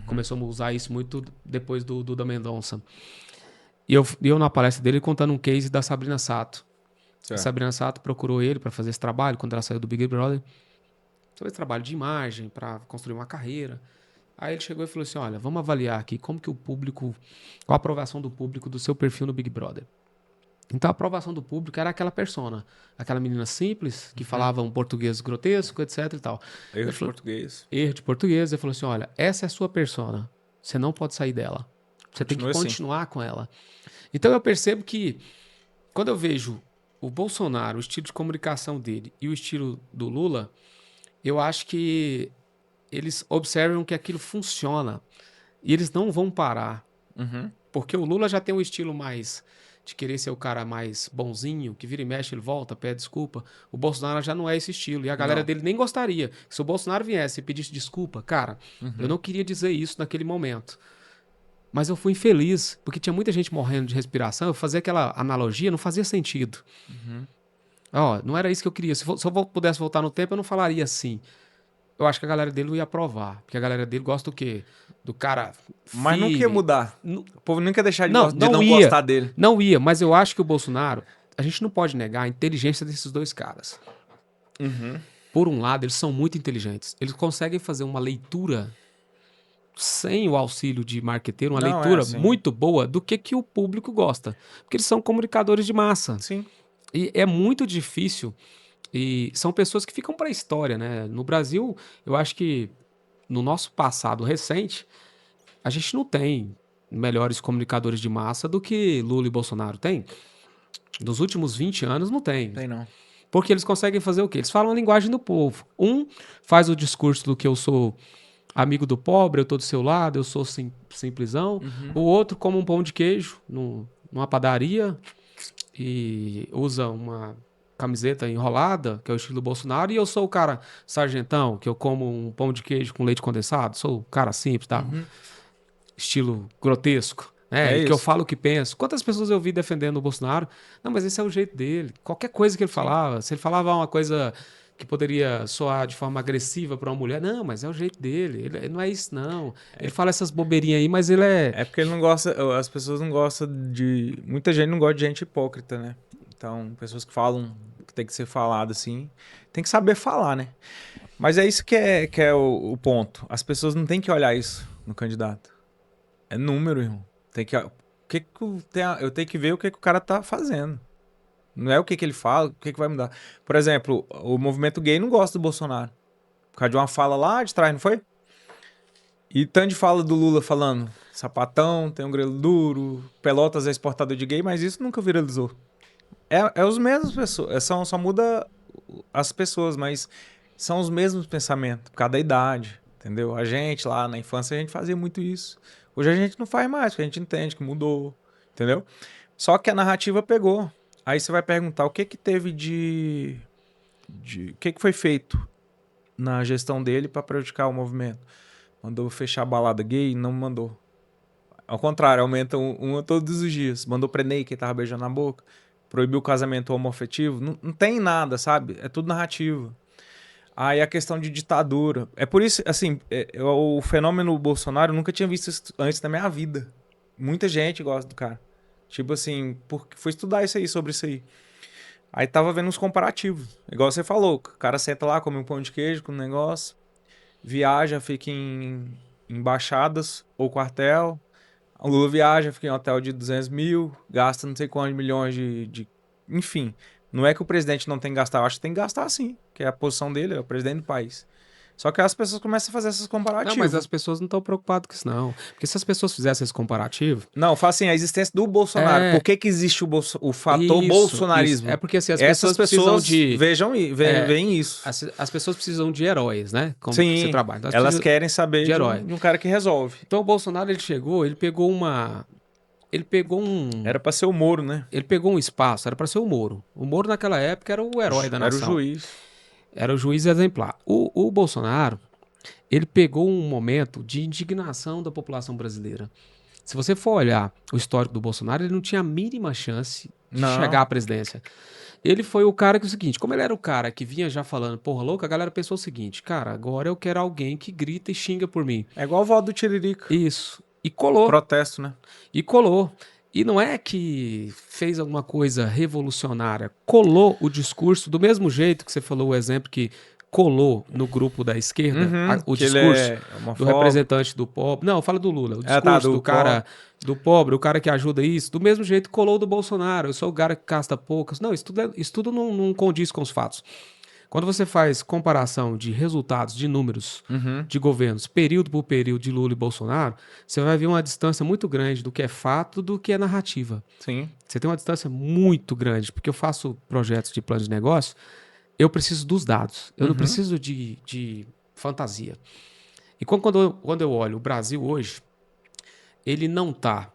Começamos a usar isso muito depois do Duda Mendonça. E eu na palestra dele contando um case da Sabrina Sato. A Sabrina Sato procurou ele para fazer esse trabalho quando ela saiu do Big Brother. Sobre esse trabalho de imagem, para construir uma carreira. Aí ele chegou e falou assim, olha, vamos avaliar aqui como que o público, qual a aprovação do público do seu perfil no Big Brother. Então a aprovação do público era aquela persona, aquela menina simples, que falava um português grotesco, etc e tal. Erro de português. Erro de português. Ele falou assim, olha, essa é a sua persona, você não pode sair dela. Você tem que Continua assim. continuar com ela. Então eu percebo que quando eu vejo o Bolsonaro, o estilo de comunicação dele e o estilo do Lula, eu acho que eles observam que aquilo funciona e eles não vão parar. Uhum. Porque o Lula já tem um estilo mais de querer ser o cara mais bonzinho, que vira e mexe, ele volta, pede desculpa. O Bolsonaro já não é esse estilo. E a galera Não. dele nem gostaria. Se o Bolsonaro viesse e pedisse desculpa, cara, eu não queria dizer isso naquele momento. Mas eu fui infeliz, porque tinha muita gente morrendo de respiração. Eu fazia aquela analogia, não fazia sentido. Ó, não era isso que eu queria. Se eu pudesse voltar no tempo, eu não falaria assim. Eu acho que a galera dele não ia aprovar. Porque a galera dele gosta do quê? Do cara Mas nunca ia firme. mudar. Não- O povo nunca ia deixar de, Não, de não não ia. gostar dele. Não ia, mas eu acho que o Bolsonaro, a gente não pode negar a inteligência desses dois caras. Por um lado, eles são muito inteligentes. Eles conseguem fazer uma leitura sem o auxílio de marqueteiro, uma Não, leitura assim. muito boa do que o público gosta. Porque eles são comunicadores de massa. Sim. E é muito difícil. E são pessoas que ficam para a história, né? No Brasil, eu acho que no nosso passado recente, a gente não tem melhores comunicadores de massa do que Lula e Bolsonaro tem. Nos últimos 20 anos não tem. Tem não. Porque eles conseguem fazer o quê? Eles falam a linguagem do povo. Um faz o discurso do que eu sou amigo do pobre, eu tô do seu lado, eu sou simplesão. O outro come um pão de queijo numa padaria e usa uma camiseta enrolada, que é o estilo do Bolsonaro, e eu sou o cara sargentão, que eu como um pão de queijo com leite condensado, sou o cara simples, tá? Estilo grotesco, né? É E que eu isso. falo o que penso. Quantas pessoas eu vi defendendo o Bolsonaro? Não, mas esse é o jeito dele. Qualquer coisa que ele falava, se ele falava uma coisa que poderia soar de forma agressiva para uma mulher, não, mas é o jeito dele. Ele não é isso, não. Ele fala essas bobeirinhas aí, mas ele é... É porque ele não gosta, as pessoas não gostam de... Muita gente não gosta de gente hipócrita, né? Então, pessoas que falam que tem que ser falado assim, tem que saber falar, né? Mas é isso que é o ponto. As pessoas não têm que olhar isso no candidato. É número, irmão. Tem que, eu tenho que ver o que o cara tá fazendo. Não é o que ele fala, o que vai mudar. Por exemplo, o movimento gay não gosta do Bolsonaro. Por causa de uma fala lá de trás, não foi? E tanto de fala do Lula falando sapatão, tem um grelo duro, Pelotas é exportador de gay, mas isso nunca viralizou. É os mesmos pessoas, só muda as pessoas, mas são os mesmos pensamentos, por causa da idade, entendeu? A gente lá na infância, a gente fazia muito isso. Hoje a gente não faz mais, porque a gente entende que mudou, entendeu? Só que a narrativa pegou. Aí você vai perguntar o que teve o que foi feito na gestão dele para prejudicar o movimento. Mandou fechar a balada gay? Não mandou. Ao contrário, aumenta uma todos os dias. Mandou prender quem tava beijando na boca. Proibiu o casamento homoafetivo. Não tem nada, sabe? É tudo narrativa. Aí a questão de ditadura. É por isso, assim, o fenômeno Bolsonaro eu nunca tinha visto isso antes na minha vida. Muita gente gosta do cara. Tipo assim, porque fui estudar isso aí, sobre isso aí. Aí tava vendo uns comparativos. Igual você falou, o cara senta lá, come um pão de queijo com um negócio, viaja, fica em embaixadas ou quartel. O Lula viaja, fica em hotel de 200 mil, gasta não sei quantos milhões de... Enfim, não é que o presidente não tem que gastar, eu acho que tem que gastar sim, que é a posição dele, é o presidente do país. Só que as pessoas começam a fazer esses comparativos. Não, mas as pessoas não estão preocupadas com isso, não. Porque se as pessoas fizessem esse comparativo... Não, fala assim, a existência do Bolsonaro. Por que existe o fator bolsonarismo? Isso. É porque assim, as Essas pessoas precisam de... veem isso. As pessoas precisam de heróis, né? Como Sim, que você trabalha. Então, elas querem saber de herói. de um cara que resolve. Então o Bolsonaro, ele chegou, ele pegou Era pra ser o Moro, né? Ele pegou um espaço, era para ser o Moro. O Moro naquela época era o herói da nação. Era o juiz. Era o juiz exemplar. O Bolsonaro, ele pegou um momento de indignação da população brasileira. Se você for olhar o histórico do Bolsonaro, ele não tinha a mínima chance de chegar à presidência. Ele foi o cara que é o seguinte, como ele era o cara que vinha já falando porra louca, a galera pensou o seguinte, cara, agora eu quero alguém que grita e xinga por mim. É igual o voto do Tiririca. Isso. E colou. Protesto, né? E colou. E não é que fez alguma coisa revolucionária. Colou o discurso do mesmo jeito que você falou o exemplo que colou no grupo da esquerda o que ele discurso é do homofóbico. representante do pobre. Não, fala do Lula. O discurso do cara do pobre, o cara que ajuda isso, do mesmo jeito colou do Bolsonaro. Eu sou o cara que casta poucas. Não, isso tudo não condiz com os fatos. Quando você faz comparação de resultados, de números de governos, período por período de Lula e Bolsonaro, você vai ver uma distância muito grande do que é fato do que é narrativa. Sim. Você tem uma distância muito grande, porque eu faço projetos de plano de negócio, eu preciso dos dados, eu não preciso de fantasia. E quando eu olho o Brasil hoje, ele não está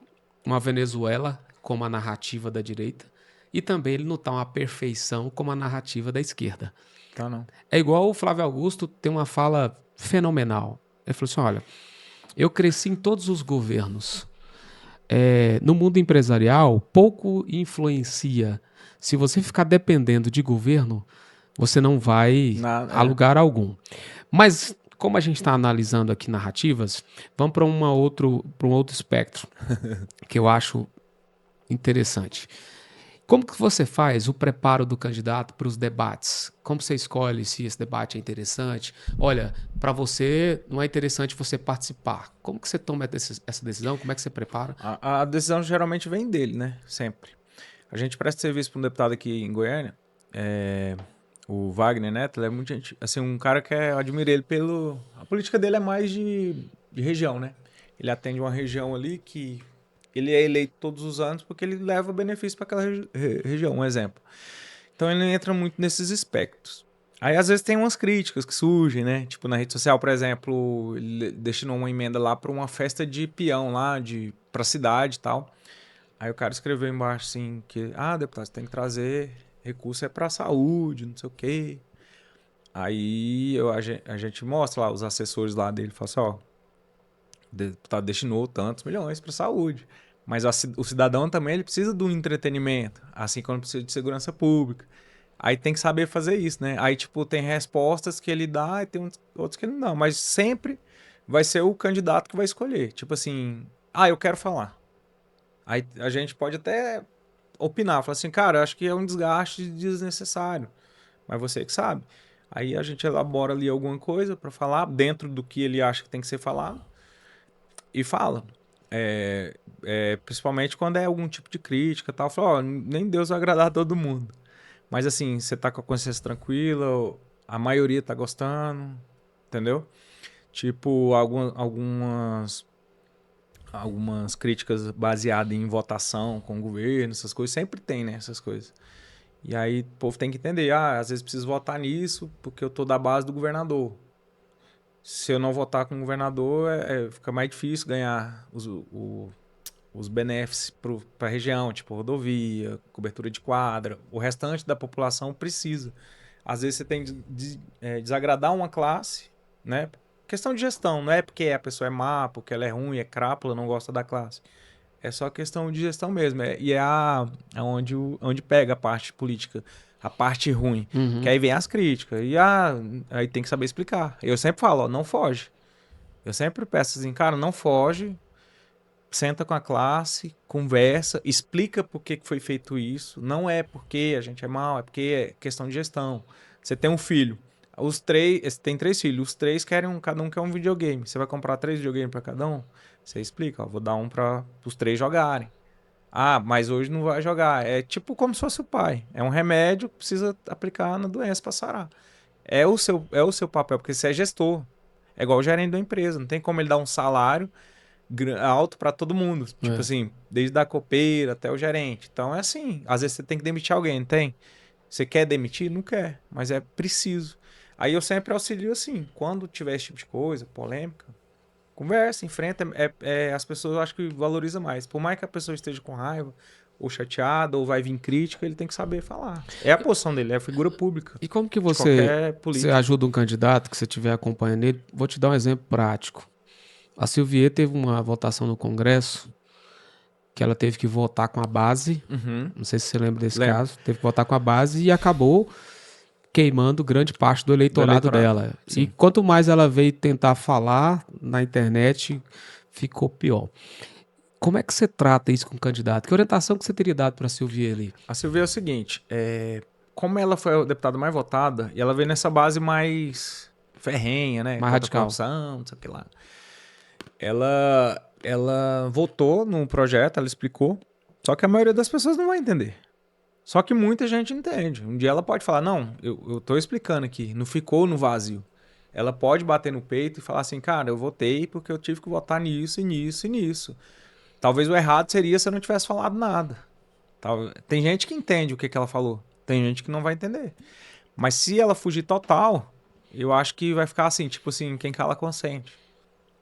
uma Venezuela como a narrativa da direita e também ele não está uma perfeição como a narrativa da esquerda. Tá, não. É igual o Flávio Augusto tem uma fala fenomenal. Ele falou assim, olha, eu cresci em todos os governos. No mundo empresarial, pouco influencia. Se você ficar dependendo de governo, você não vai a lugar algum. Mas, como a gente está analisando aqui narrativas, vamos para um outro espectro que eu acho interessante. Como que você faz o preparo do candidato para os debates? Como você escolhe se esse debate é interessante? Olha, para você não é interessante você participar. Como que você toma essa decisão? Como é que você prepara? A decisão geralmente vem dele, né? Sempre. A gente presta serviço para um deputado aqui em Goiânia, o Wagner Neto, ele é muito gente, assim, um cara que eu admiro ele pelo... A política dele é mais de região, né? Ele atende uma região ali que ele é eleito todos os anos porque ele leva benefício para aquela região, um exemplo. Então ele entra muito nesses aspectos. Aí às vezes tem umas críticas que surgem, né? Tipo na rede social, por exemplo, ele destinou uma emenda lá para uma festa de peão lá, pra cidade e tal. Aí o cara escreveu embaixo assim que, deputado, você tem que trazer recurso para saúde, não sei o quê. Aí a gente mostra lá, os assessores lá dele, fala assim, ó, o deputado destinou tantos milhões para saúde. Mas o cidadão também ele precisa de um entretenimento, assim como precisa de segurança pública. Aí tem que saber fazer isso, né? Aí, tipo, tem respostas que ele dá e tem outros que ele não dá. Mas sempre vai ser o candidato que vai escolher. Tipo assim, eu quero falar. Aí a gente pode até opinar, falar assim, cara, eu acho que é um desgaste desnecessário. Mas você que sabe. Aí a gente elabora ali alguma coisa para falar dentro do que ele acha que tem que ser falado e fala. Principalmente quando é algum tipo de crítica e tal. Fala, nem Deus vai agradar a todo mundo. Mas assim, você tá com a consciência tranquila, a maioria tá gostando, entendeu? Tipo, algumas críticas baseadas em votação com o governo, essas coisas, sempre tem, né, essas coisas. E aí o povo tem que entender, às vezes preciso votar nisso porque eu tô da base do governador. Se eu não votar com o governador, fica mais difícil ganhar os benefícios para a região, tipo rodovia, cobertura de quadra. O restante da população precisa. Às vezes você tem de desagradar uma classe, né? Questão de gestão, não é porque a pessoa é má, porque ela é ruim, é crápula, não gosta da classe. É só questão de gestão mesmo. Onde pega a parte política, a parte ruim. Que aí vem as críticas. E aí tem que saber explicar. Eu sempre falo, não foge. Eu sempre peço assim, cara, não foge. Senta com a classe, conversa, explica por que foi feito isso. Não é porque a gente é mal, é porque é questão de gestão. Você tem um filho. Tem 3 filhos. Os 3 cada um quer um videogame. Você vai comprar 3 videogames para cada um? Você explica, vou dar um para os 3 jogarem. Mas hoje não vai jogar. É tipo como se fosse o pai. É um remédio que precisa aplicar na doença para sarar. É o seu papel, porque você é gestor. É igual o gerente da empresa. Não tem como ele dar um salário alto para todo mundo. Tipo assim, desde a copeira até o gerente. Então é assim. Às vezes você tem que demitir alguém, não tem? Você quer demitir? Não quer. Mas é preciso. Aí eu sempre auxilio assim. Quando tiver esse tipo de coisa, polêmica, conversa, enfrenta. As pessoas eu acho que valorizam mais. Por mais que a pessoa esteja com raiva, ou chateada, ou vai vir crítica, ele tem que saber falar. É a posição dele, é a figura pública. E como que você ajuda um candidato que você estiver acompanhando ele? Vou te dar um exemplo prático. A Silvier teve uma votação no Congresso que ela teve que votar com a base. Não sei se você lembra desse caso. Teve que votar com a base e acabou queimando grande parte do eleitorado dela. Sim. E quanto mais ela veio tentar falar na internet, ficou pior. Como é que você trata isso com o candidato? Que orientação que você teria dado para a Silvier ali? A Silvier é o seguinte, como ela foi a deputada mais votada, e ela veio nessa base mais ferrenha, né? Mais radical. Corrupção, não sei o que lá. Ela votou no projeto, ela explicou, só que a maioria das pessoas não vai entender. Só que muita gente entende. Um dia ela pode falar, não, eu tô explicando aqui, não ficou no vazio. Ela pode bater no peito e falar assim, cara, eu votei porque eu tive que votar nisso, e nisso, e nisso. Talvez o errado seria se eu não tivesse falado nada. Tem gente que entende o que ela falou. Tem gente que não vai entender. Mas se ela fugir total, eu acho que vai ficar assim, tipo assim, quem cala consente.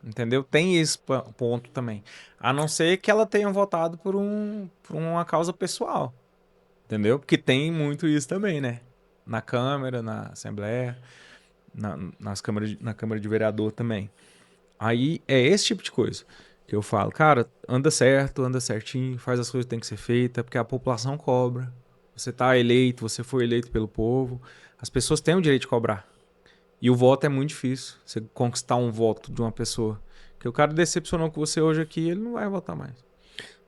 Entendeu? Tem esse ponto também. A não ser que ela tenha votado por uma causa pessoal. Entendeu? Porque tem muito isso também, né? Na Câmara, na Assembleia, na Câmara de Vereador também. Aí é esse tipo de coisa que eu falo. Cara, anda certo, anda certinho, faz as coisas que tem que ser feitas, porque a população cobra. Você tá eleito, você foi eleito pelo povo. As pessoas têm o direito de cobrar. E o voto é muito difícil. Você conquistar um voto de uma pessoa. Porque o cara decepcionou com você hoje aqui, ele não vai votar mais.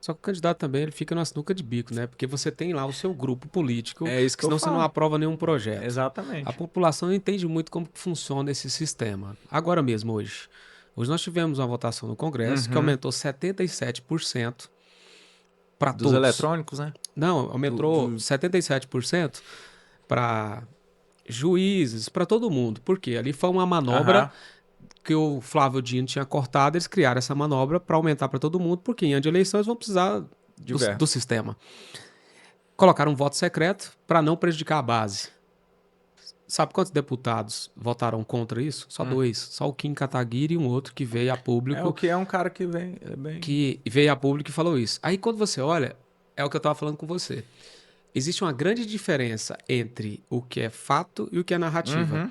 Só que o candidato também ele fica na sinuca de bico, né? Porque você tem lá o seu grupo político, É isso que senão eu você falo. não aprova nenhum projeto. Exatamente. A população não entende muito como funciona esse sistema. Agora mesmo, hoje. Hoje nós tivemos uma votação no Congresso que aumentou 77% para todos. Dos eletrônicos, né? Não, aumentou 77% para juízes, para todo mundo. Por quê? Ali foi uma manobra que o Flávio Dino tinha cortado, eles criaram essa manobra para aumentar para todo mundo, porque em ano de eleição eles vão precisar do sistema. Colocaram um voto secreto para não prejudicar a base. Sabe quantos deputados votaram contra isso? Só 2. Só o Kim Kataguiri e um outro que veio a público. É o que é um cara que vem... Que veio a público e falou isso. Aí quando você olha, é o que eu estava falando com você. Existe uma grande diferença entre o que é fato e o que é narrativa.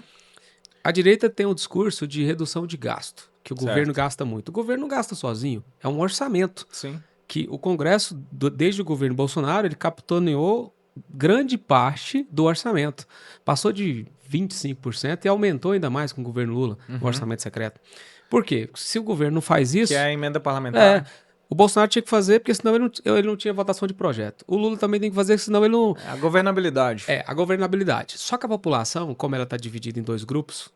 A direita tem um discurso de redução de gasto, que o governo gasta muito. O governo não gasta sozinho, é um orçamento. Sim. Que o Congresso, desde o governo Bolsonaro, ele capitaneou grande parte do orçamento. Passou de 25% e aumentou ainda mais com o governo Lula, o orçamento secreto. Por quê? Se o governo não faz isso... Que é a emenda parlamentar. O Bolsonaro tinha que fazer, porque senão ele não tinha votação de projeto. O Lula também tem que fazer, senão ele não... A governabilidade. A governabilidade. Só que a população, como ela está dividida em 2 grupos,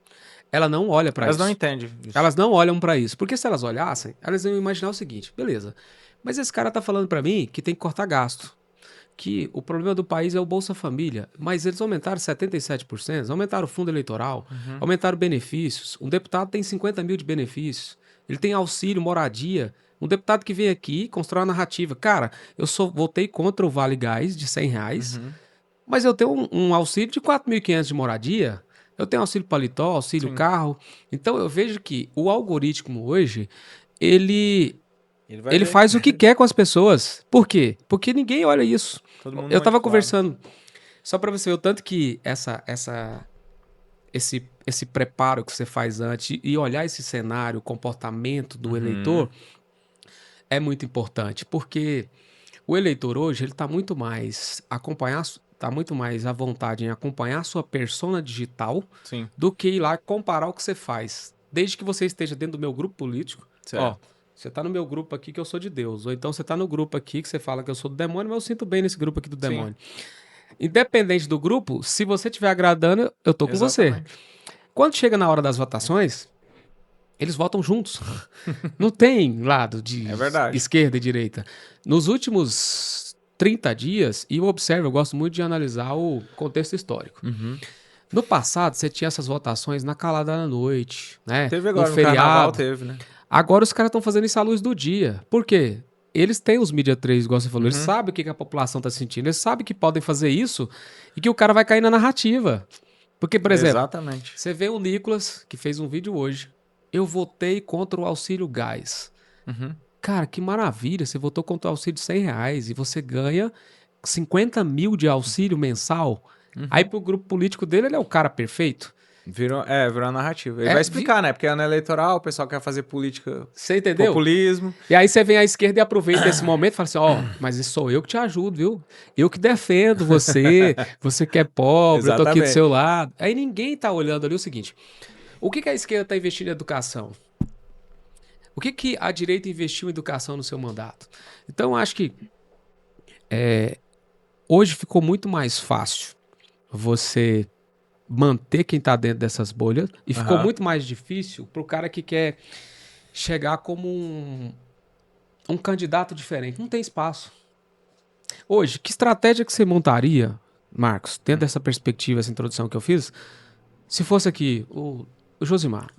ela não olha para isso. Elas não entendem isso. Elas não olham para isso. Porque se elas olhassem, elas iam imaginar o seguinte, beleza, mas esse cara tá falando para mim que tem que cortar gasto, que o problema do país é o Bolsa Família, mas eles aumentaram 77%, aumentaram o fundo eleitoral, aumentaram benefícios. Um deputado tem 50 mil de benefícios, ele tem auxílio, moradia. Um deputado que vem aqui constrói uma narrativa. Cara, eu votei contra o Vale Gás de R$100, mas eu tenho um auxílio de 4.500 de moradia, eu tenho auxílio paletó, auxílio carro. Então eu vejo que o algoritmo hoje, ele faz o que quer com as pessoas. Por quê? Porque ninguém olha isso. Eu tava conversando, só para você ver o tanto que esse preparo que você faz antes e olhar esse cenário, o comportamento do eleitor é muito importante, porque o eleitor hoje ele está muito mais à vontade em acompanhar a sua persona digital do que ir lá comparar o que você faz. Desde que você esteja dentro do meu grupo político, você tá no meu grupo aqui que eu sou de Deus, ou então você tá no grupo aqui que você fala que eu sou do demônio, mas eu sinto bem nesse grupo aqui do demônio. Independente do grupo, se você estiver agradando, eu tô com você. Quando chega na hora das votações, eles votam juntos. Não tem lado de esquerda e direita. Nos últimos 30 dias, e eu gosto muito de analisar o contexto histórico. No passado, você tinha essas votações na calada da noite, né? Teve agora, no feriado. Carnaval teve, né? Agora os caras estão fazendo isso à luz do dia. Por quê? Eles têm os mídia 3, igual você falou. Eles sabem o que a população está sentindo. Eles sabem que podem fazer isso e que o cara vai cair na narrativa. Porque, por exemplo, você vê o Nicolas, que fez um vídeo hoje. Eu votei contra o auxílio gás. Cara, que maravilha. Você votou contra o auxílio de R$100 e você ganha 50 mil de auxílio mensal. Aí pro grupo político dele, ele é o cara perfeito. Virou a narrativa. Ele vai explicar, né? Porque ano eleitoral, o pessoal quer fazer política... Você entendeu? Populismo. E aí você vem à esquerda e aproveita esse momento e fala assim, mas isso sou eu que te ajudo, viu? Eu que defendo você, você que é pobre, eu tô aqui do seu lado. Aí ninguém tá olhando ali o seguinte, o que a esquerda tá investindo em educação? O que a direita investiu em educação no seu mandato? Então, eu acho que hoje ficou muito mais fácil você manter quem tá dentro dessas bolhas e ficou Aham. muito mais difícil pro cara que quer chegar como um candidato diferente. Não tem espaço. Hoje, que estratégia que você montaria, Marcos, dentro dessa perspectiva, essa introdução que eu fiz, se fosse aqui o Josimar,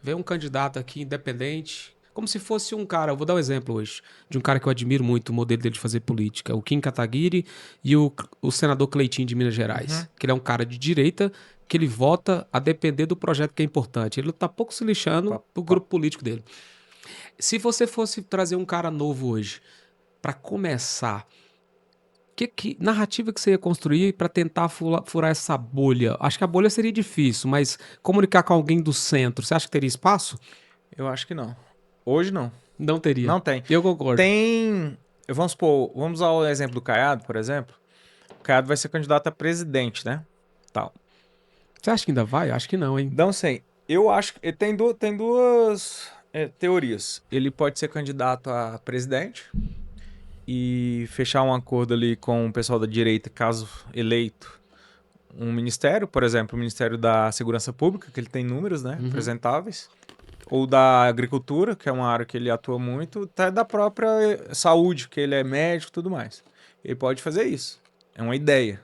ver um candidato aqui independente, como se fosse um cara, eu vou dar um exemplo hoje, de um cara que eu admiro muito, o modelo dele de fazer política, o Kim Kataguiri e o senador Cleitinho de Minas Gerais, que ele é um cara de direita, que ele vota a depender do projeto que é importante. Ele tá pouco se lixando pro grupo político dele. Se você fosse trazer um cara novo hoje, para começar, que narrativa que você ia construir para tentar furar essa bolha? Acho que a bolha seria difícil, mas comunicar com alguém do centro, você acha que teria espaço? Eu acho que não. Hoje não. Não teria. Não tem. Eu concordo. Tem. Vamos supor, vamos usar o exemplo do Caiado, por exemplo. O Caiado vai ser candidato a presidente, né? Tal. Você acha que ainda vai? Acho que não, hein? Não sei. Eu acho que tem duas teorias. Ele pode ser candidato a presidente e fechar um acordo ali com o pessoal da direita, caso eleito, um ministério, por exemplo, o Ministério da Segurança Pública, que ele tem números, né, apresentáveis, ou da Agricultura, que é uma área que ele atua muito, até da própria saúde, que ele é médico e tudo mais. Ele pode fazer isso. É uma ideia,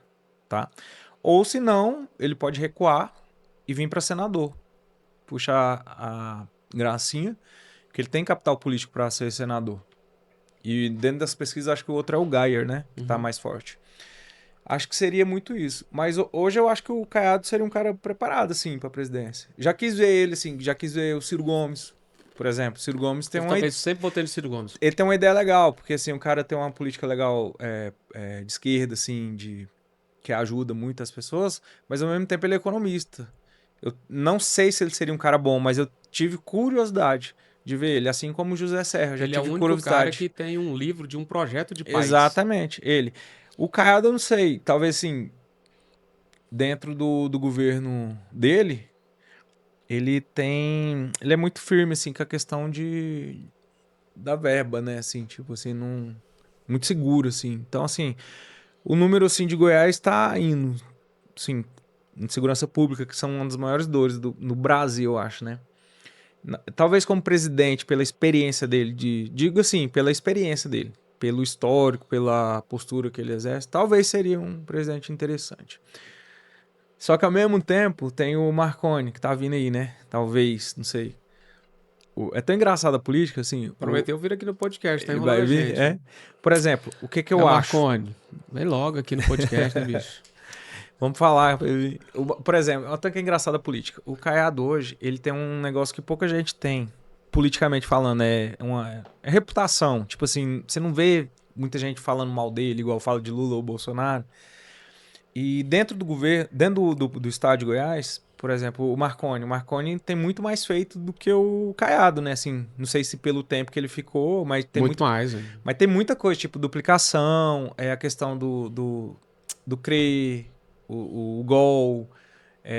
tá? Ou se não, ele pode recuar e vir para senador. Puxar a gracinha, que ele tem capital político para ser senador. E dentro das pesquisas, acho que o outro é o Geyer, né? Que tá mais forte. Acho que seria muito isso. Mas hoje eu acho que o Caiado seria um cara preparado, assim, pra presidência. Já quis ver ele, assim, já quis ver o Ciro Gomes, por exemplo. Ciro Gomes tem Eu uma... também sempre votei no Ciro Gomes. Ele tem uma ideia legal, porque, assim, o cara tem uma política legal de esquerda, assim, que ajuda muito as pessoas, mas ao mesmo tempo ele é economista. Eu não sei se ele seria um cara bom, mas eu tive curiosidade de ver ele, assim como o José Serra. Eu já Ele é o tive único cara curiosidade. que tem um livro de um projeto de país. Exatamente, ele. O Caiado, eu não sei, talvez assim, dentro do governo dele, ele é muito firme, assim, com a questão da verba, né, assim, tipo assim, não, muito seguro, assim. Então, assim, o número, assim, de Goiás tá indo, assim, em segurança pública, que são uma das maiores dores no Brasil, eu acho, né. Talvez como presidente, pela experiência dele, digo assim, pela experiência dele, pelo histórico, pela postura que ele exerce, talvez seria um presidente interessante. Só que ao mesmo tempo tem o Marconi, que tá vindo aí, né? Talvez, não sei. É tão engraçado a política, assim. Prometeu vir aqui no podcast, tá Ele enrolando vai a vir, gente. Por exemplo, o que É eu o acho? Marconi. Vem logo aqui no podcast, né, bicho? Vamos falar. Por exemplo, olha que é engraçada a política. O Caiado hoje, ele tem um negócio que pouca gente tem, politicamente falando, é reputação. Tipo assim, você não vê muita gente falando mal dele, igual fala de Lula ou Bolsonaro. E dentro do governo, dentro do estado de Goiás, por exemplo, o Marconi tem muito mais feito do que o Caiado, né? Assim, não sei se pelo tempo que ele ficou, mas tem Muito mais, velho. mas tem muita coisa, tipo duplicação, a questão do CRE, o GOL,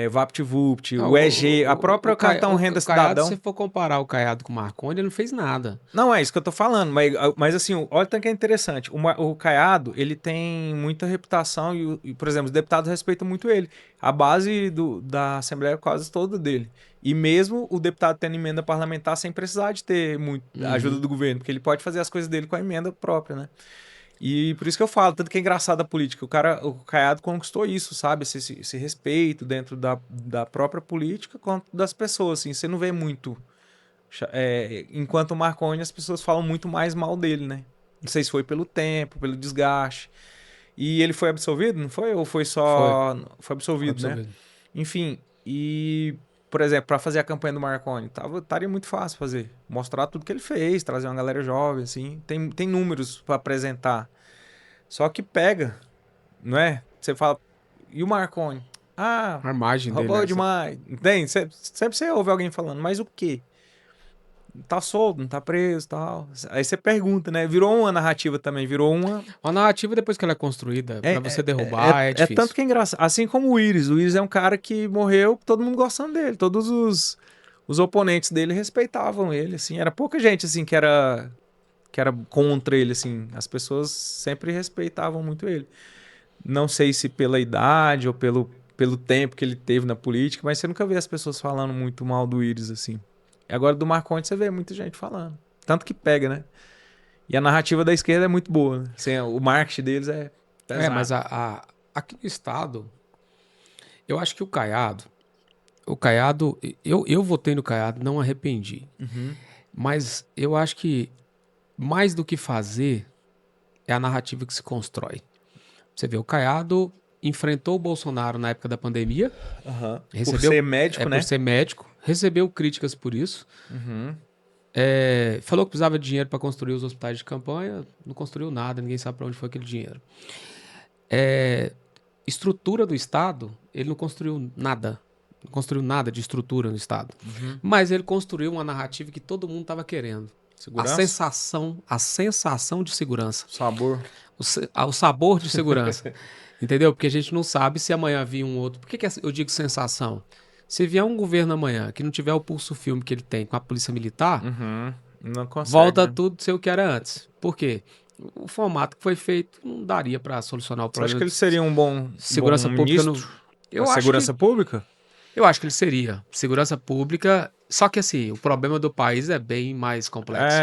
VaptVupt, Não, o EG, a própria cartão Renda o Caiado, se Cidadão. você for comparar o Caiado com o Marconi, ele não fez nada. Não é isso que eu tô falando, mas assim, olha tanto que é interessante. O Caiado, ele tem muita reputação e, por exemplo, os deputados respeitam muito ele. A base da Assembleia é quase toda dele. E mesmo o deputado tendo emenda parlamentar sem precisar de ter ajuda do governo, porque ele pode fazer as coisas dele com a emenda própria, né? E por isso que eu falo, tanto que é engraçado a política. O Caiado conquistou isso, sabe? Esse respeito dentro da própria política quanto das pessoas, assim. Você não vê muito. Enquanto o Marconi, as pessoas falam muito mais mal dele, né? Não sei se foi pelo tempo, pelo desgaste. E ele foi absolvido, não foi? Ou foi só... Foi absolvido, né? Enfim, por exemplo, para fazer a campanha do Marconi, estaria muito fácil fazer. Mostrar tudo que ele fez, trazer uma galera jovem, assim. Tem números para apresentar. Só que pega, não é? Você fala, e o Marconi? Ah, A imagem dele. roubou demais. Entende? Sempre você ouve alguém falando, mas o quê? Tá solto, não tá preso e tal. Aí você pergunta, né? Virou uma narrativa também, virou uma... Uma narrativa, depois que ela é construída, pra você derrubar, é difícil. tanto que é engraçado. Assim como o Íris. O Íris é um cara que morreu, todo mundo gostando dele. Todos os oponentes dele respeitavam ele, assim. Era pouca gente, assim, que era contra ele, assim. As pessoas sempre respeitavam muito ele. Não sei se pela idade ou pelo tempo que ele teve na política, mas você nunca vê as pessoas falando muito mal do Íris, assim. E agora do Marcondes você vê muita gente falando. Tanto que pega, né? E a narrativa da esquerda é muito boa, né? Assim, o marketing deles é pesado. Mas aqui no estado, eu acho que o Caiado, eu votei no Caiado, não arrependi. Mas eu acho que mais do que fazer é a narrativa que se constrói. Você vê, o Caiado enfrentou o Bolsonaro na época da pandemia. Por ser médico, né? Por ser médico. Recebeu críticas por isso. Falou que precisava de dinheiro para construir os hospitais de campanha. Não construiu nada, ninguém sabe para onde foi aquele dinheiro. Estrutura do Estado, ele não construiu nada. Não construiu nada de estrutura no Estado. Mas ele construiu uma narrativa que todo mundo estava querendo. Segurança? A sensação de segurança. Sabor. O sabor de segurança. Entendeu? Porque a gente não sabe se amanhã vir um outro. Por que eu digo sensação? Se vier um governo amanhã que não tiver o pulso firme que ele tem com a polícia militar, não consegue, volta né? tudo ser o que era antes. Por quê? O formato que foi feito não daria para solucionar o Você problema. acha que ele seria um bom segurança pública? Segurança pública? Eu acho que ele seria. Segurança pública. Só que assim, o problema do país é bem mais complexo.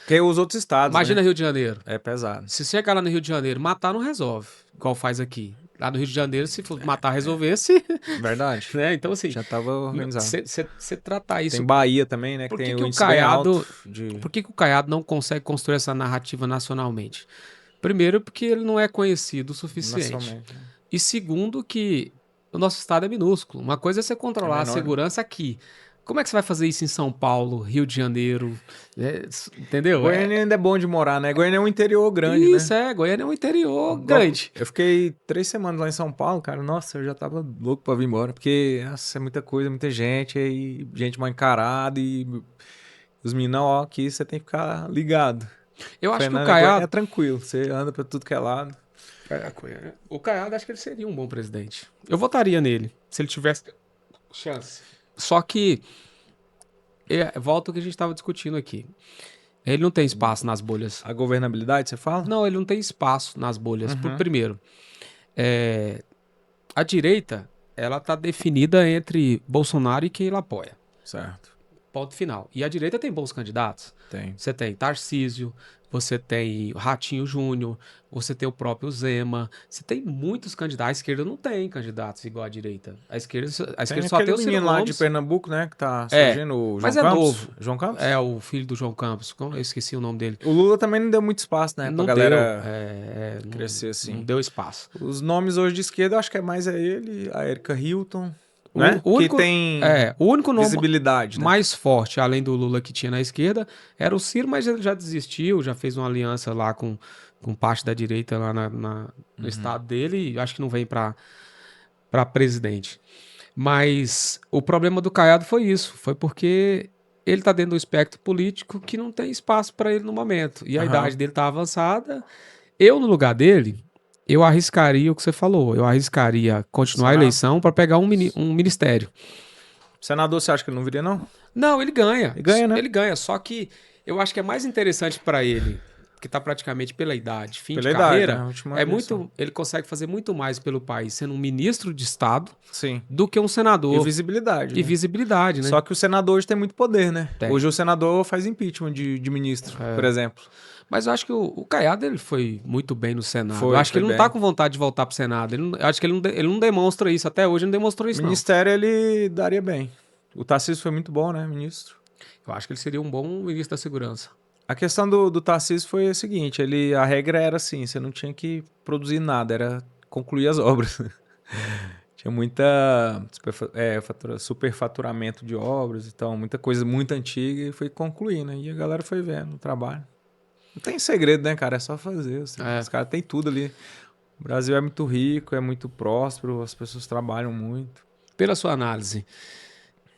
Porque os outros estados. Imagina né? Rio de Janeiro. É pesado. Se chegar lá no Rio de Janeiro, matar não resolve, igual faz aqui. Lá no Rio de Janeiro, se for matar resolvesse. Verdade. Né? Então, assim. Já estava organizado. Você tratar isso. Tem Bahia também, né? Que tem que o índice bem alto Por que o Caiado não consegue construir essa narrativa nacionalmente? Primeiro, porque ele não é conhecido o suficiente. E segundo, que o nosso estado é minúsculo. Uma coisa é você controlar a segurança aqui. Como é que você vai fazer isso em São Paulo, Rio de Janeiro? Entendeu? Goiânia ainda é bom de morar, né? Goiânia é um interior grande, isso, né? Goiânia é um interior grande. Eu fiquei 3 semanas lá em São Paulo, cara. Nossa, eu já tava louco pra vir embora. Porque, nossa, é muita coisa, muita gente. E gente mal encarada. E os meninos, ó, aqui você tem que ficar ligado. Eu acho que o Caiado... É tranquilo, você anda pra tudo que é lado. O Caiado, acho que ele seria um bom presidente. Eu votaria nele, se ele tivesse chance. Só que, volta ao que a gente estava discutindo aqui. Ele não tem espaço nas bolhas. A governabilidade, você fala? Não, ele não tem espaço nas bolhas. Primeiro, a direita, ela tá definida entre Bolsonaro e quem ele apoia. Certo. Ponto final. E a direita tem bons candidatos. Tem. Você tem Tarcísio, você tem Ratinho Júnior, você tem o próprio Zema. Você tem muitos candidatos. A esquerda não tem candidatos igual a direita. A esquerda só tem o Ciro lá Gomes. de Pernambuco, né? Que tá surgindo o João mas Campos. Novo. João Campos? É, o filho do João Campos. Eu esqueci o nome dele. O Lula também não deu muito espaço, né? Não pra galera crescer assim. Não deu espaço. Os nomes hoje de esquerda, eu acho que é mais ele, a Erika Hilton... Né? O único, que tem o único nome visibilidade, né? mais forte, além do Lula que tinha na esquerda, era o Ciro, mas ele já desistiu, já fez uma aliança lá com parte da direita lá no estado dele, e acho que não vem para presidente. Mas o problema do Caiado foi isso, foi porque ele está dentro do espectro político que não tem espaço para ele no momento, e a idade dele está avançada. Eu, no lugar dele... Eu arriscaria o que você falou. Eu arriscaria continuar a eleição para pegar um ministério. Senador, você acha que ele não viria, não? Não, ele ganha. Ele ganha, né? Ele ganha. Só que eu acho que é mais interessante para ele, que está praticamente pela idade, fim de carreira, ele consegue fazer muito mais pelo país sendo um ministro de Estado do que um senador. E visibilidade. E visibilidade, né? Só que o senador hoje tem muito poder, né? Hoje o senador faz impeachment de ministro, por exemplo. Mas eu acho que o Caiado ele foi muito bem no Senado. Eu acho que ele não tá com vontade de voltar pro Senado. Eu acho que ele não demonstra isso. Até hoje ele não demonstrou isso, Ministério ele daria bem. O Tarcísio foi muito bom, né, ministro? Eu acho que ele seria um bom ministro da Segurança. A questão do Tarcísio foi a seguinte, a regra era assim, você não tinha que produzir nada, era concluir as obras. Tinha muita superfaturamento de obras, então muita coisa muito antiga e foi concluindo. E a galera foi vendo o trabalho. Não tem segredo, né, cara? É só fazer. Os caras têm tudo ali. O Brasil é muito rico, é muito próspero, as pessoas trabalham muito. Pela sua análise,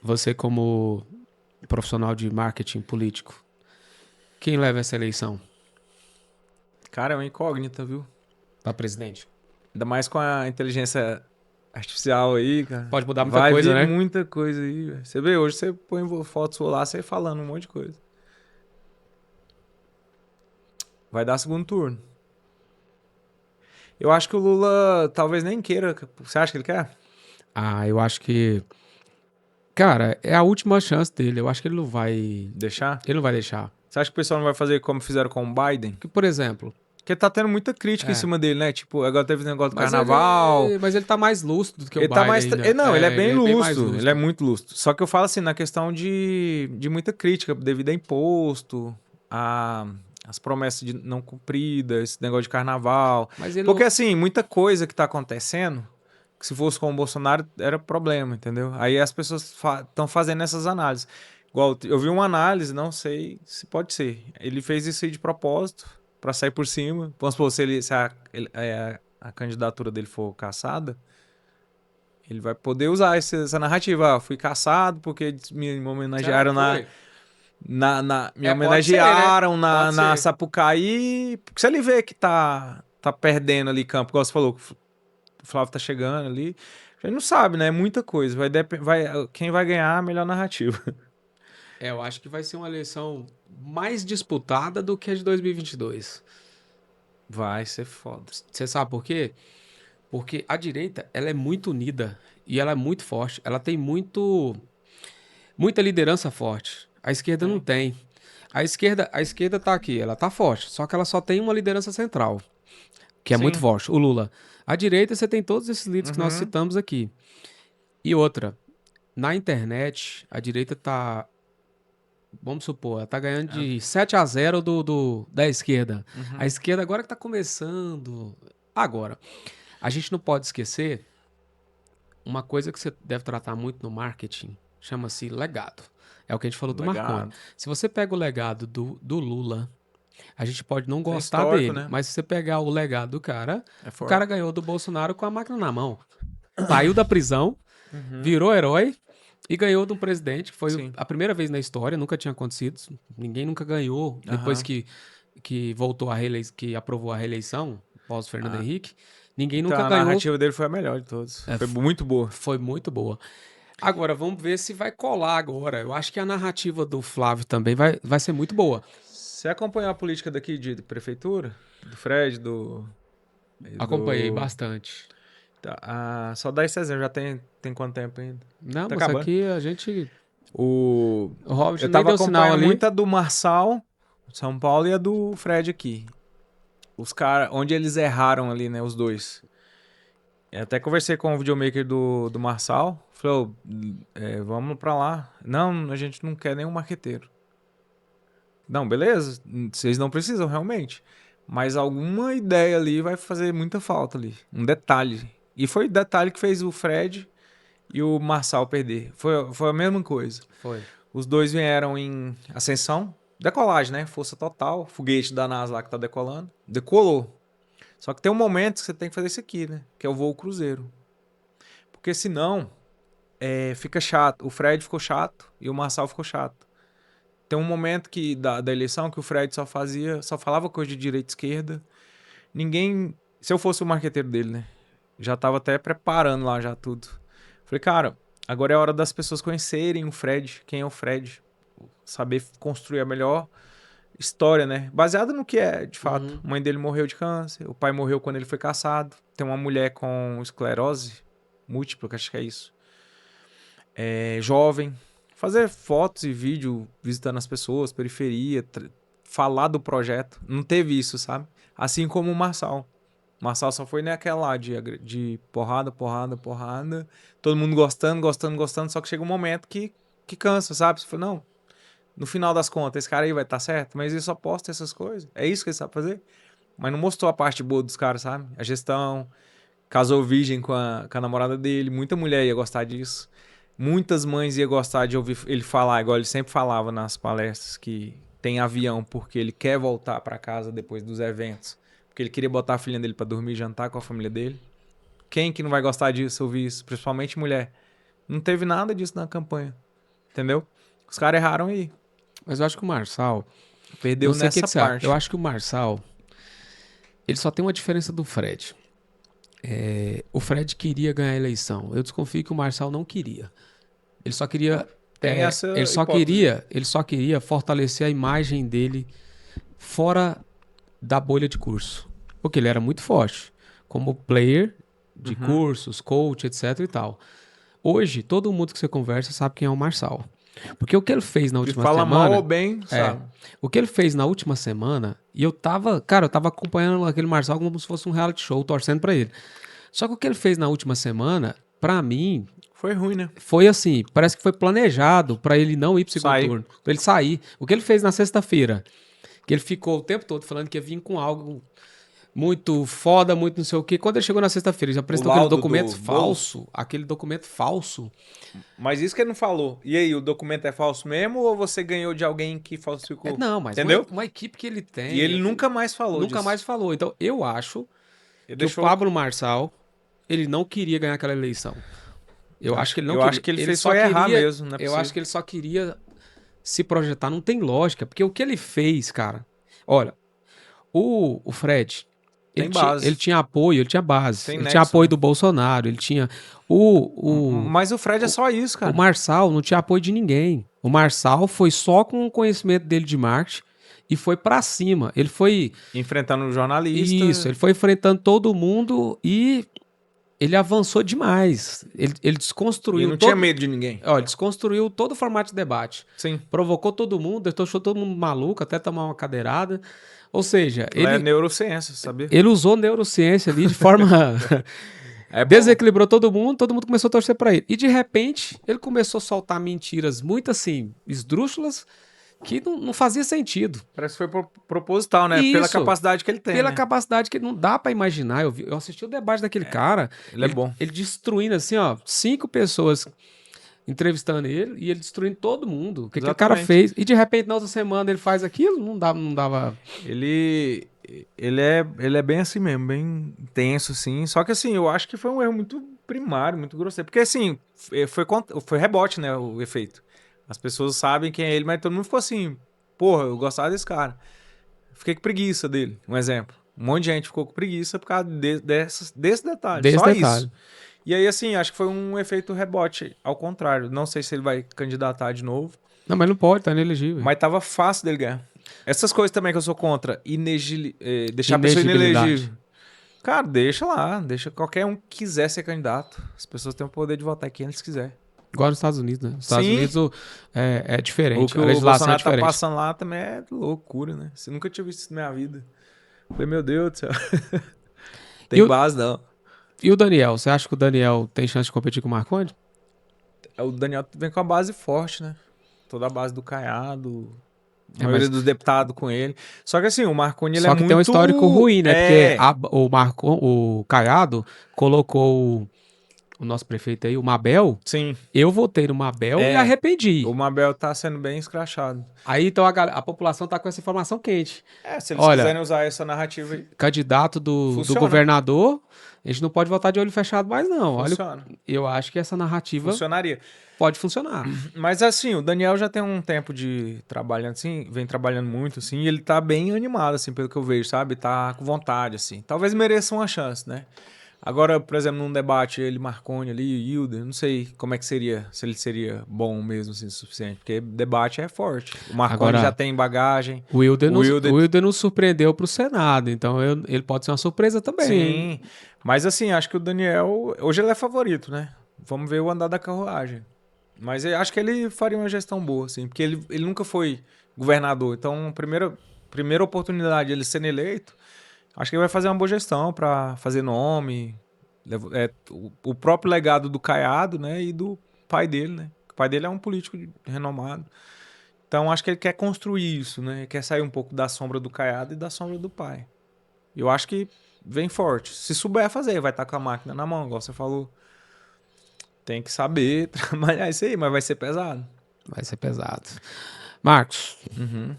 você como profissional de marketing político, quem leva essa eleição? Cara, é uma incógnita, viu? Pra presidente. Ainda mais com a inteligência artificial aí, cara. Pode mudar muita coisa, né? Vai vir muita coisa aí, velho. Você vê, hoje você põe foto sua lá, você falando um monte de coisa. Vai dar segundo turno. Eu acho que o Lula talvez nem queira. Você acha que ele quer? Eu acho que... Cara, é a última chance dele. Eu acho que ele não vai... Deixar? Ele não vai deixar. Você acha que o pessoal não vai fazer como fizeram com o Biden? Porque, por exemplo... Porque tá tendo muita crítica em cima dele, né? Tipo, agora teve o negócio do Mas carnaval. mas ele tá mais lúcido do que o Ele Biden tá mais. ainda. Não, ele é bem bem mais lustro. Ele é muito lustro. Só que eu falo assim, na questão de muita crítica devido a imposto, as promessas de não cumpridas, esse negócio de carnaval. Mas ele Porque, não... assim, muita coisa que tá acontecendo, que se fosse com o Bolsonaro, era problema, entendeu? Aí as pessoas estão fazendo essas análises. Igual, eu vi uma análise, não sei se pode ser. Ele fez isso aí de propósito, pra sair por cima. Vamos supor, se a candidatura dele for cassada, ele vai poder usar essa narrativa. Fui caçado porque me homenagearam me homenagearam ser, né? na Sapucaí. Porque se ele vê que tá perdendo ali campo, igual você falou, o Flávio tá chegando ali, a gente não sabe, né? É muita coisa. Quem vai ganhar a melhor narrativa. Eu acho que vai ser uma eleição mais disputada do que a de 2022. Vai ser foda. Você sabe por quê? Porque a direita, ela é muito unida e ela é muito forte. Ela tem muita liderança forte. A esquerda não tem. A esquerda tá aqui, ela tá forte, só que ela só tem uma liderança central, que é Sim. muito forte, o Lula. A direita, você tem todos esses líderes que nós citamos aqui. E outra, na internet, a direita tá, vamos supor, ela tá ganhando de 7-0 da esquerda. A esquerda agora que tá começando. Agora, a gente não pode esquecer uma coisa que você deve tratar muito no marketing, chama-se legado. É o que a gente falou do Marconi. Se você pega o legado do Lula, a gente pode não gostar dele, né? mas se você pegar o legado do cara, É o cara ganhou do Bolsonaro com a máquina na mão. Saiu da prisão, virou herói e ganhou de um presidente, que foi a primeira vez na história, nunca tinha acontecido. Ninguém nunca ganhou depois que voltou a reeleição, que aprovou a reeleição, pós Fernando Henrique. Ninguém nunca ganhou. A narrativa dele foi a melhor de todos. Foi muito boa. Foi muito boa. Agora, vamos ver se vai colar agora. Eu acho que a narrativa do Flávio também vai ser muito boa. Você acompanhou a política daqui de prefeitura? Do Fred, Acompanhei bastante. Tá, só dá esse exemplo, já tem quanto tempo ainda? Não, tá mas acabando. aqui a gente... O Hobbit eu nem tava deu sinal acompanhando ali. muito a do Marçal, São Paulo, e a do Fred aqui. Os caras, onde eles erraram ali, né, os dois. Eu até conversei com o videomaker do Marçal, falou, vamos pra lá. Não, a gente não quer nenhum marqueteiro. Não, beleza, vocês não precisam realmente. Mas alguma ideia ali vai fazer muita falta ali. Um detalhe. E foi o detalhe que fez o Fred e o Marçal perder. Foi a mesma coisa. Foi. Os dois vieram em ascensão, decolagem, né? Força total, foguete da NASA lá que tá decolando. Decolou. Só que tem um momento que você tem que fazer isso aqui, né? Que é o voo cruzeiro. Porque senão, fica chato. O Fred ficou chato e o Marçal ficou chato. Tem um momento da eleição que o Fred só falava coisa de direita e esquerda. Ninguém... Se eu fosse o marqueteiro dele, né? Já tava até preparando lá já tudo. Falei, cara, agora é a hora das pessoas conhecerem o Fred. Quem é o Fred? Saber construir a melhor história, né? Baseada no que é, de fato. A mãe dele morreu de câncer. O pai morreu quando ele foi caçado. Tem uma mulher com esclerose múltipla, que acho que é isso. Jovem. Fazer fotos e vídeo visitando as pessoas, periferia, falar do projeto. Não teve isso, sabe? Assim como o Marçal. O Marçal só foi naquela lá de porrada. Todo mundo gostando. Só que chega um momento que cansa, sabe? Você fala, não, no final das contas, esse cara aí vai estar certo, mas ele só posta essas coisas. É isso que ele sabe fazer. Mas não mostrou a parte boa dos caras, sabe? A gestão, casou virgem com a namorada dele, muita mulher ia gostar disso. Muitas mães iam gostar de ouvir ele falar, igual ele sempre falava nas palestras, que tem avião porque ele quer voltar para casa depois dos eventos. Porque ele queria botar a filha dele para dormir e jantar com a família dele. Quem que não vai gostar disso, ouvir isso? Principalmente mulher. Não teve nada disso na campanha. Entendeu? Os caras erraram aí. Mas eu acho que o Marçal... Perdeu nessa parte. Eu acho que o Marçal... Ele só tem uma diferença do Fred. O Fred queria ganhar a eleição. Eu desconfio que o Marçal não queria. Ele só queria... Ele só queria fortalecer a imagem dele fora da bolha de curso. Porque ele era muito forte. como player de cursos, coach, etc e tal. Hoje, todo mundo que você conversa sabe quem é o Marçal. Porque o que ele fez na última fala semana... mal ou bem, sabe? O que ele fez na última semana, e eu tava acompanhando aquele Marçal como se fosse um reality show, torcendo pra ele. Só que o que ele fez na última semana, pra mim, Foi ruim, né? foi assim, parece que foi planejado pra ele não ir pro segundo Sair. turno, pra ele sair. O que ele fez na sexta-feira, que ele ficou o tempo todo falando que ia vir com algo muito foda, muito não sei o quê. Quando ele chegou na sexta-feira, ele já apresentou aquele laudo documento do falso, aquele documento falso. Mas isso que ele não falou. E aí, o documento é falso mesmo ou você ganhou de alguém que falsificou? Não, mas entendeu? uma equipe que ele tem... E ele nunca mais falou Nunca disso. mais falou. Então, eu acho Ele que deixou... o Pablo Marçal, ele não queria ganhar aquela eleição. Eu acho que ele não queria. acho que ele fez só foi errar queria, mesmo, não é eu possível. acho que ele só queria se projetar. Não tem lógica, porque o que ele fez, cara... Olha, o Fred, Tem base. ele tinha apoio, ele tinha base. Tem ele nexo, tinha apoio né? do Bolsonaro, ele tinha... Mas o Fred é só isso, cara. O Marçal não tinha apoio de ninguém. O Marçal foi só com o conhecimento dele de marketing e foi pra cima. Ele foi... Enfrentando um jornalista. Isso, ele foi enfrentando todo mundo e ele avançou demais. Ele desconstruiu... E não tinha medo de ninguém. Olha, desconstruiu todo o formato de debate. Sim. Provocou todo mundo, deixou todo mundo maluco, até tomar uma cadeirada. Ou seja, É neurociência, sabia? ele usou neurociência ali de forma... desequilibrou todo mundo começou a torcer pra ele. E de repente, ele começou a soltar mentiras muito assim, esdrúxulas, que não fazia sentido. Parece que foi proposital, né? Isso. Pela capacidade que ele tem. Pela né? capacidade que não dá pra imaginar. Eu assisti o debate daquele cara. Ele é bom. Ele destruindo assim, ó, 5 pessoas entrevistando ele e ele destruindo todo mundo. O que aquele cara fez. E de repente, na outra semana, ele faz aquilo, não dava... Ele é bem assim mesmo, bem intenso, assim. Só que, assim, eu acho que foi um erro muito primário, muito grosseiro. Porque, assim, foi rebote, né, o efeito. As pessoas sabem quem é ele, mas todo mundo ficou assim, porra, eu gostava desse cara. Fiquei com preguiça dele, um exemplo. Um monte de gente ficou com preguiça por causa desse detalhe. Só isso. E aí, assim, acho que foi um efeito rebote, ao contrário. Não sei se ele vai candidatar de novo. Não, mas não pode, tá inelegível. Mas tava fácil dele ganhar. Essas coisas também que eu sou contra. Deixar a pessoa inelegível. Cara, deixa lá. Deixa qualquer um que quiser ser candidato. As pessoas têm o poder de votar quem eles quiserem. Igual nos Estados Unidos, né? Nos Estados Sim. Unidos é diferente. O que a o legislação Bolsonaro é diferente. tá passando lá também é loucura, né? Você nunca tinha visto isso na minha vida. Falei, meu Deus do céu. Tem base, não. E o Daniel? Você acha que o Daniel tem chance de competir com o Marconi? O Daniel vem com a base forte, né? Toda a base do Caiado... A maioria dos deputados com ele. Só que assim, o Marconi ele é muito... Só que tem um histórico ruim, né? Porque o Caiado colocou o nosso prefeito aí, o Mabel. Sim. Eu votei no Mabel e arrependi. O Mabel tá sendo bem escrachado. Aí então a população tá com essa informação quente. Se eles quiserem usar essa narrativa aí. Candidato do governador, a gente não pode votar de olho fechado mais não. Funciona. Olha, eu acho que essa narrativa... Funcionaria. Pode funcionar. Mas assim, o Daniel já tem um tempo de trabalhando assim, vem trabalhando muito assim, e ele tá bem animado assim, pelo que eu vejo, sabe? Tá com vontade assim. Talvez mereça uma chance, né? Agora, por exemplo, num debate ele Marconi ali, Hilder, não sei como é que seria, se ele seria bom mesmo assim, o suficiente, porque debate é forte. O Marconi já tem bagagem. O Hilder nos surpreendeu pro Senado, então ele pode ser uma surpresa também. Sim. Mas assim, acho que o Daniel, hoje ele é favorito, né? Vamos ver o andar da carruagem. Mas eu acho que ele faria uma gestão boa, assim, porque ele nunca foi governador. Então, primeira oportunidade de ele sendo eleito, acho que ele vai fazer uma boa gestão para fazer nome, o próprio legado do Caiado, né, e do pai dele, né? O pai dele é um político renomado. Então, acho que ele quer construir isso, né? Ele quer sair um pouco da sombra do Caiado e da sombra do pai. Eu acho que vem forte. Se souber fazer, vai estar com a máquina na mão, igual você falou. Tem que saber trabalhar isso aí, mas vai ser pesado. Vai ser pesado. Marcos,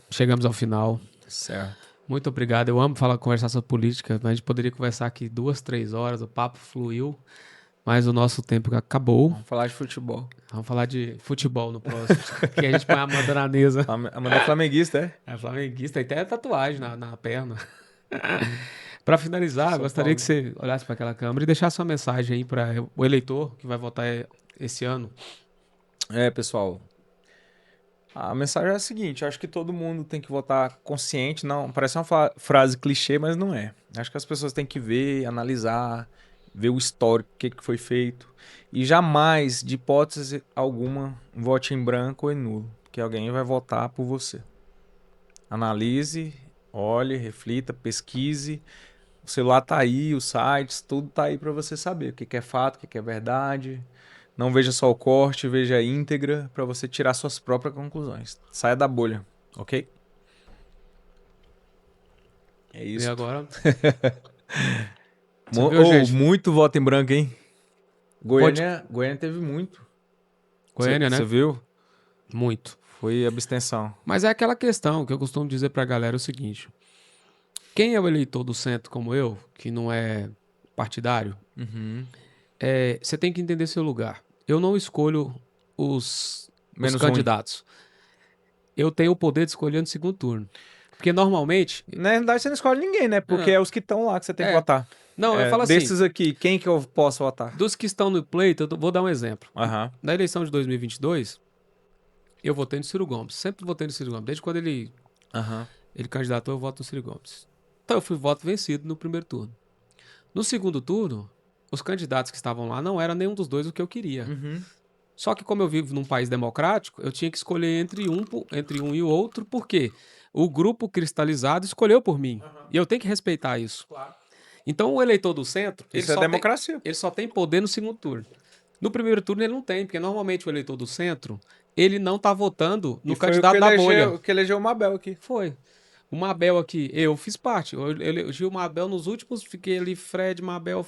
chegamos ao final. Certo. Muito obrigado. Eu amo conversar sobre política, mas a gente poderia conversar aqui 2, 3 horas, o papo fluiu, mas o nosso tempo acabou. Vamos falar de futebol. Vamos falar de futebol no próximo. Que a gente põe a Amanda na mesa. A Amanda é flamenguista, é? É flamenguista, e tem tatuagem na perna. Para finalizar, gostaria que você olhasse para aquela câmera e deixasse uma mensagem aí para o eleitor que vai votar esse ano. Pessoal, A mensagem é a seguinte, eu acho que todo mundo tem que votar consciente, não, parece uma frase clichê, mas não é. Acho que as pessoas têm que ver, analisar, ver o histórico, o que foi feito, e jamais, de hipótese alguma, vote em branco ou em nulo, que alguém vai votar por você. Analise, olhe, reflita, pesquise, o celular tá aí, os sites, tudo tá aí para você saber o que é fato, o que é verdade. Não veja só o corte, veja a íntegra para você tirar suas próprias conclusões. Saia da bolha, ok? É E isso. agora... Você viu, gente? Muito voto em branco, hein? Goiânia teve muito. Goiânia, Você né? viu? Muito. Foi abstenção. Mas é aquela questão que eu costumo dizer pra galera é o seguinte. Quem é o eleitor do centro como eu, que não é partidário, você tem que entender seu lugar. Eu não escolho os Menos ruim. candidatos. Eu tenho o poder de escolher no segundo turno. Porque normalmente... Na verdade, você não escolhe ninguém, né? Porque é os que estão lá que você tem que É. votar. Não, eu falo assim, Desses aqui, quem que eu posso votar? dos que estão no pleito, vou dar um exemplo. Aham. Na eleição de 2022, eu votei no Ciro Gomes. Sempre votei no Ciro Gomes. Desde quando ele candidatou, eu voto no Ciro Gomes. Então eu fui voto vencido no primeiro turno. No segundo turno, os candidatos que estavam lá não eram nenhum dos dois o que eu queria. Só que como eu vivo num país democrático, eu tinha que escolher entre um e o outro, porque o grupo cristalizado escolheu por mim. E eu tenho que respeitar isso. Claro. Então o eleitor do centro, Isso é democracia. ele só tem poder no segundo turno. No primeiro turno ele não tem, porque normalmente o eleitor do centro, ele não tá votando no candidato da bolha. Que elegeu o Mabel aqui. Foi. O Mabel aqui, eu fiz parte. Eu elegi o Mabel nos últimos, fiquei ali, Fred, Mabel.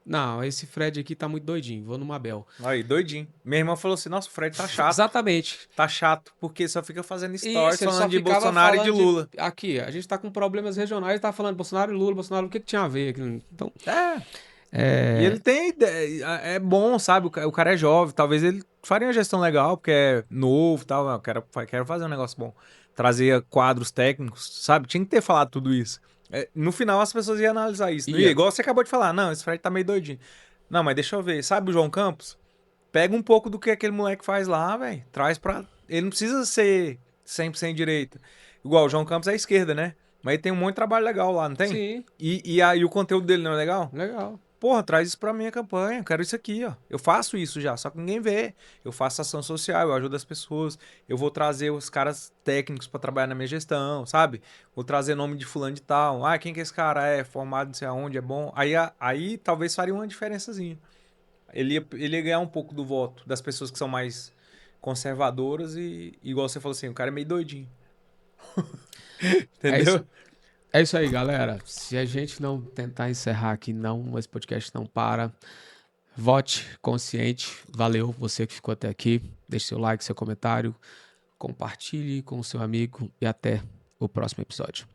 Não, esse Fred aqui tá muito doidinho, vou no Mabel. Aí, doidinho. Minha irmã falou assim, nossa, o Fred tá chato. Exatamente. Tá chato, porque só fica fazendo stories Ele só falando de ficava Bolsonaro e de falando Lula. Aqui, a gente tá com problemas regionais, tá falando Bolsonaro e Lula, o que tinha a ver? Então, E ele tem ideia, é bom, sabe? O cara é jovem, talvez ele faria uma gestão legal, porque é novo e tal. Eu quero fazer um negócio bom. Trazer quadros técnicos, sabe? Tinha que ter falado tudo isso. No final as pessoas iam analisar isso. Não ia, igual você acabou de falar, não, esse Fred tá meio doidinho. Não, mas deixa eu ver. Sabe o João Campos? Pega um pouco do que aquele moleque faz lá, velho. Traz pra. Ele não precisa ser 100% direita. Igual o João Campos é esquerda, né? Mas ele tem um monte de trabalho legal lá, não tem? sim, E o conteúdo dele não é legal? legal. Porra, traz isso pra minha campanha. Eu quero isso aqui, ó. Eu faço isso já, só que ninguém vê. Eu faço ação social, eu ajudo as pessoas. Eu vou trazer os caras técnicos pra trabalhar na minha gestão, sabe? Vou trazer nome de fulano de tal. Ah, quem que esse cara é? Formado não sei aonde, é bom. Aí talvez faria uma diferençazinha. Ele ia ganhar um pouco do voto das pessoas que são mais conservadoras e, igual você falou assim, o cara é meio doidinho. Entendeu? É isso aí, galera. Se a gente não tentar encerrar aqui, esse podcast não para. Vote consciente. Valeu você que ficou até aqui. Deixe seu like, seu comentário. Compartilhe com o seu amigo e até o próximo episódio.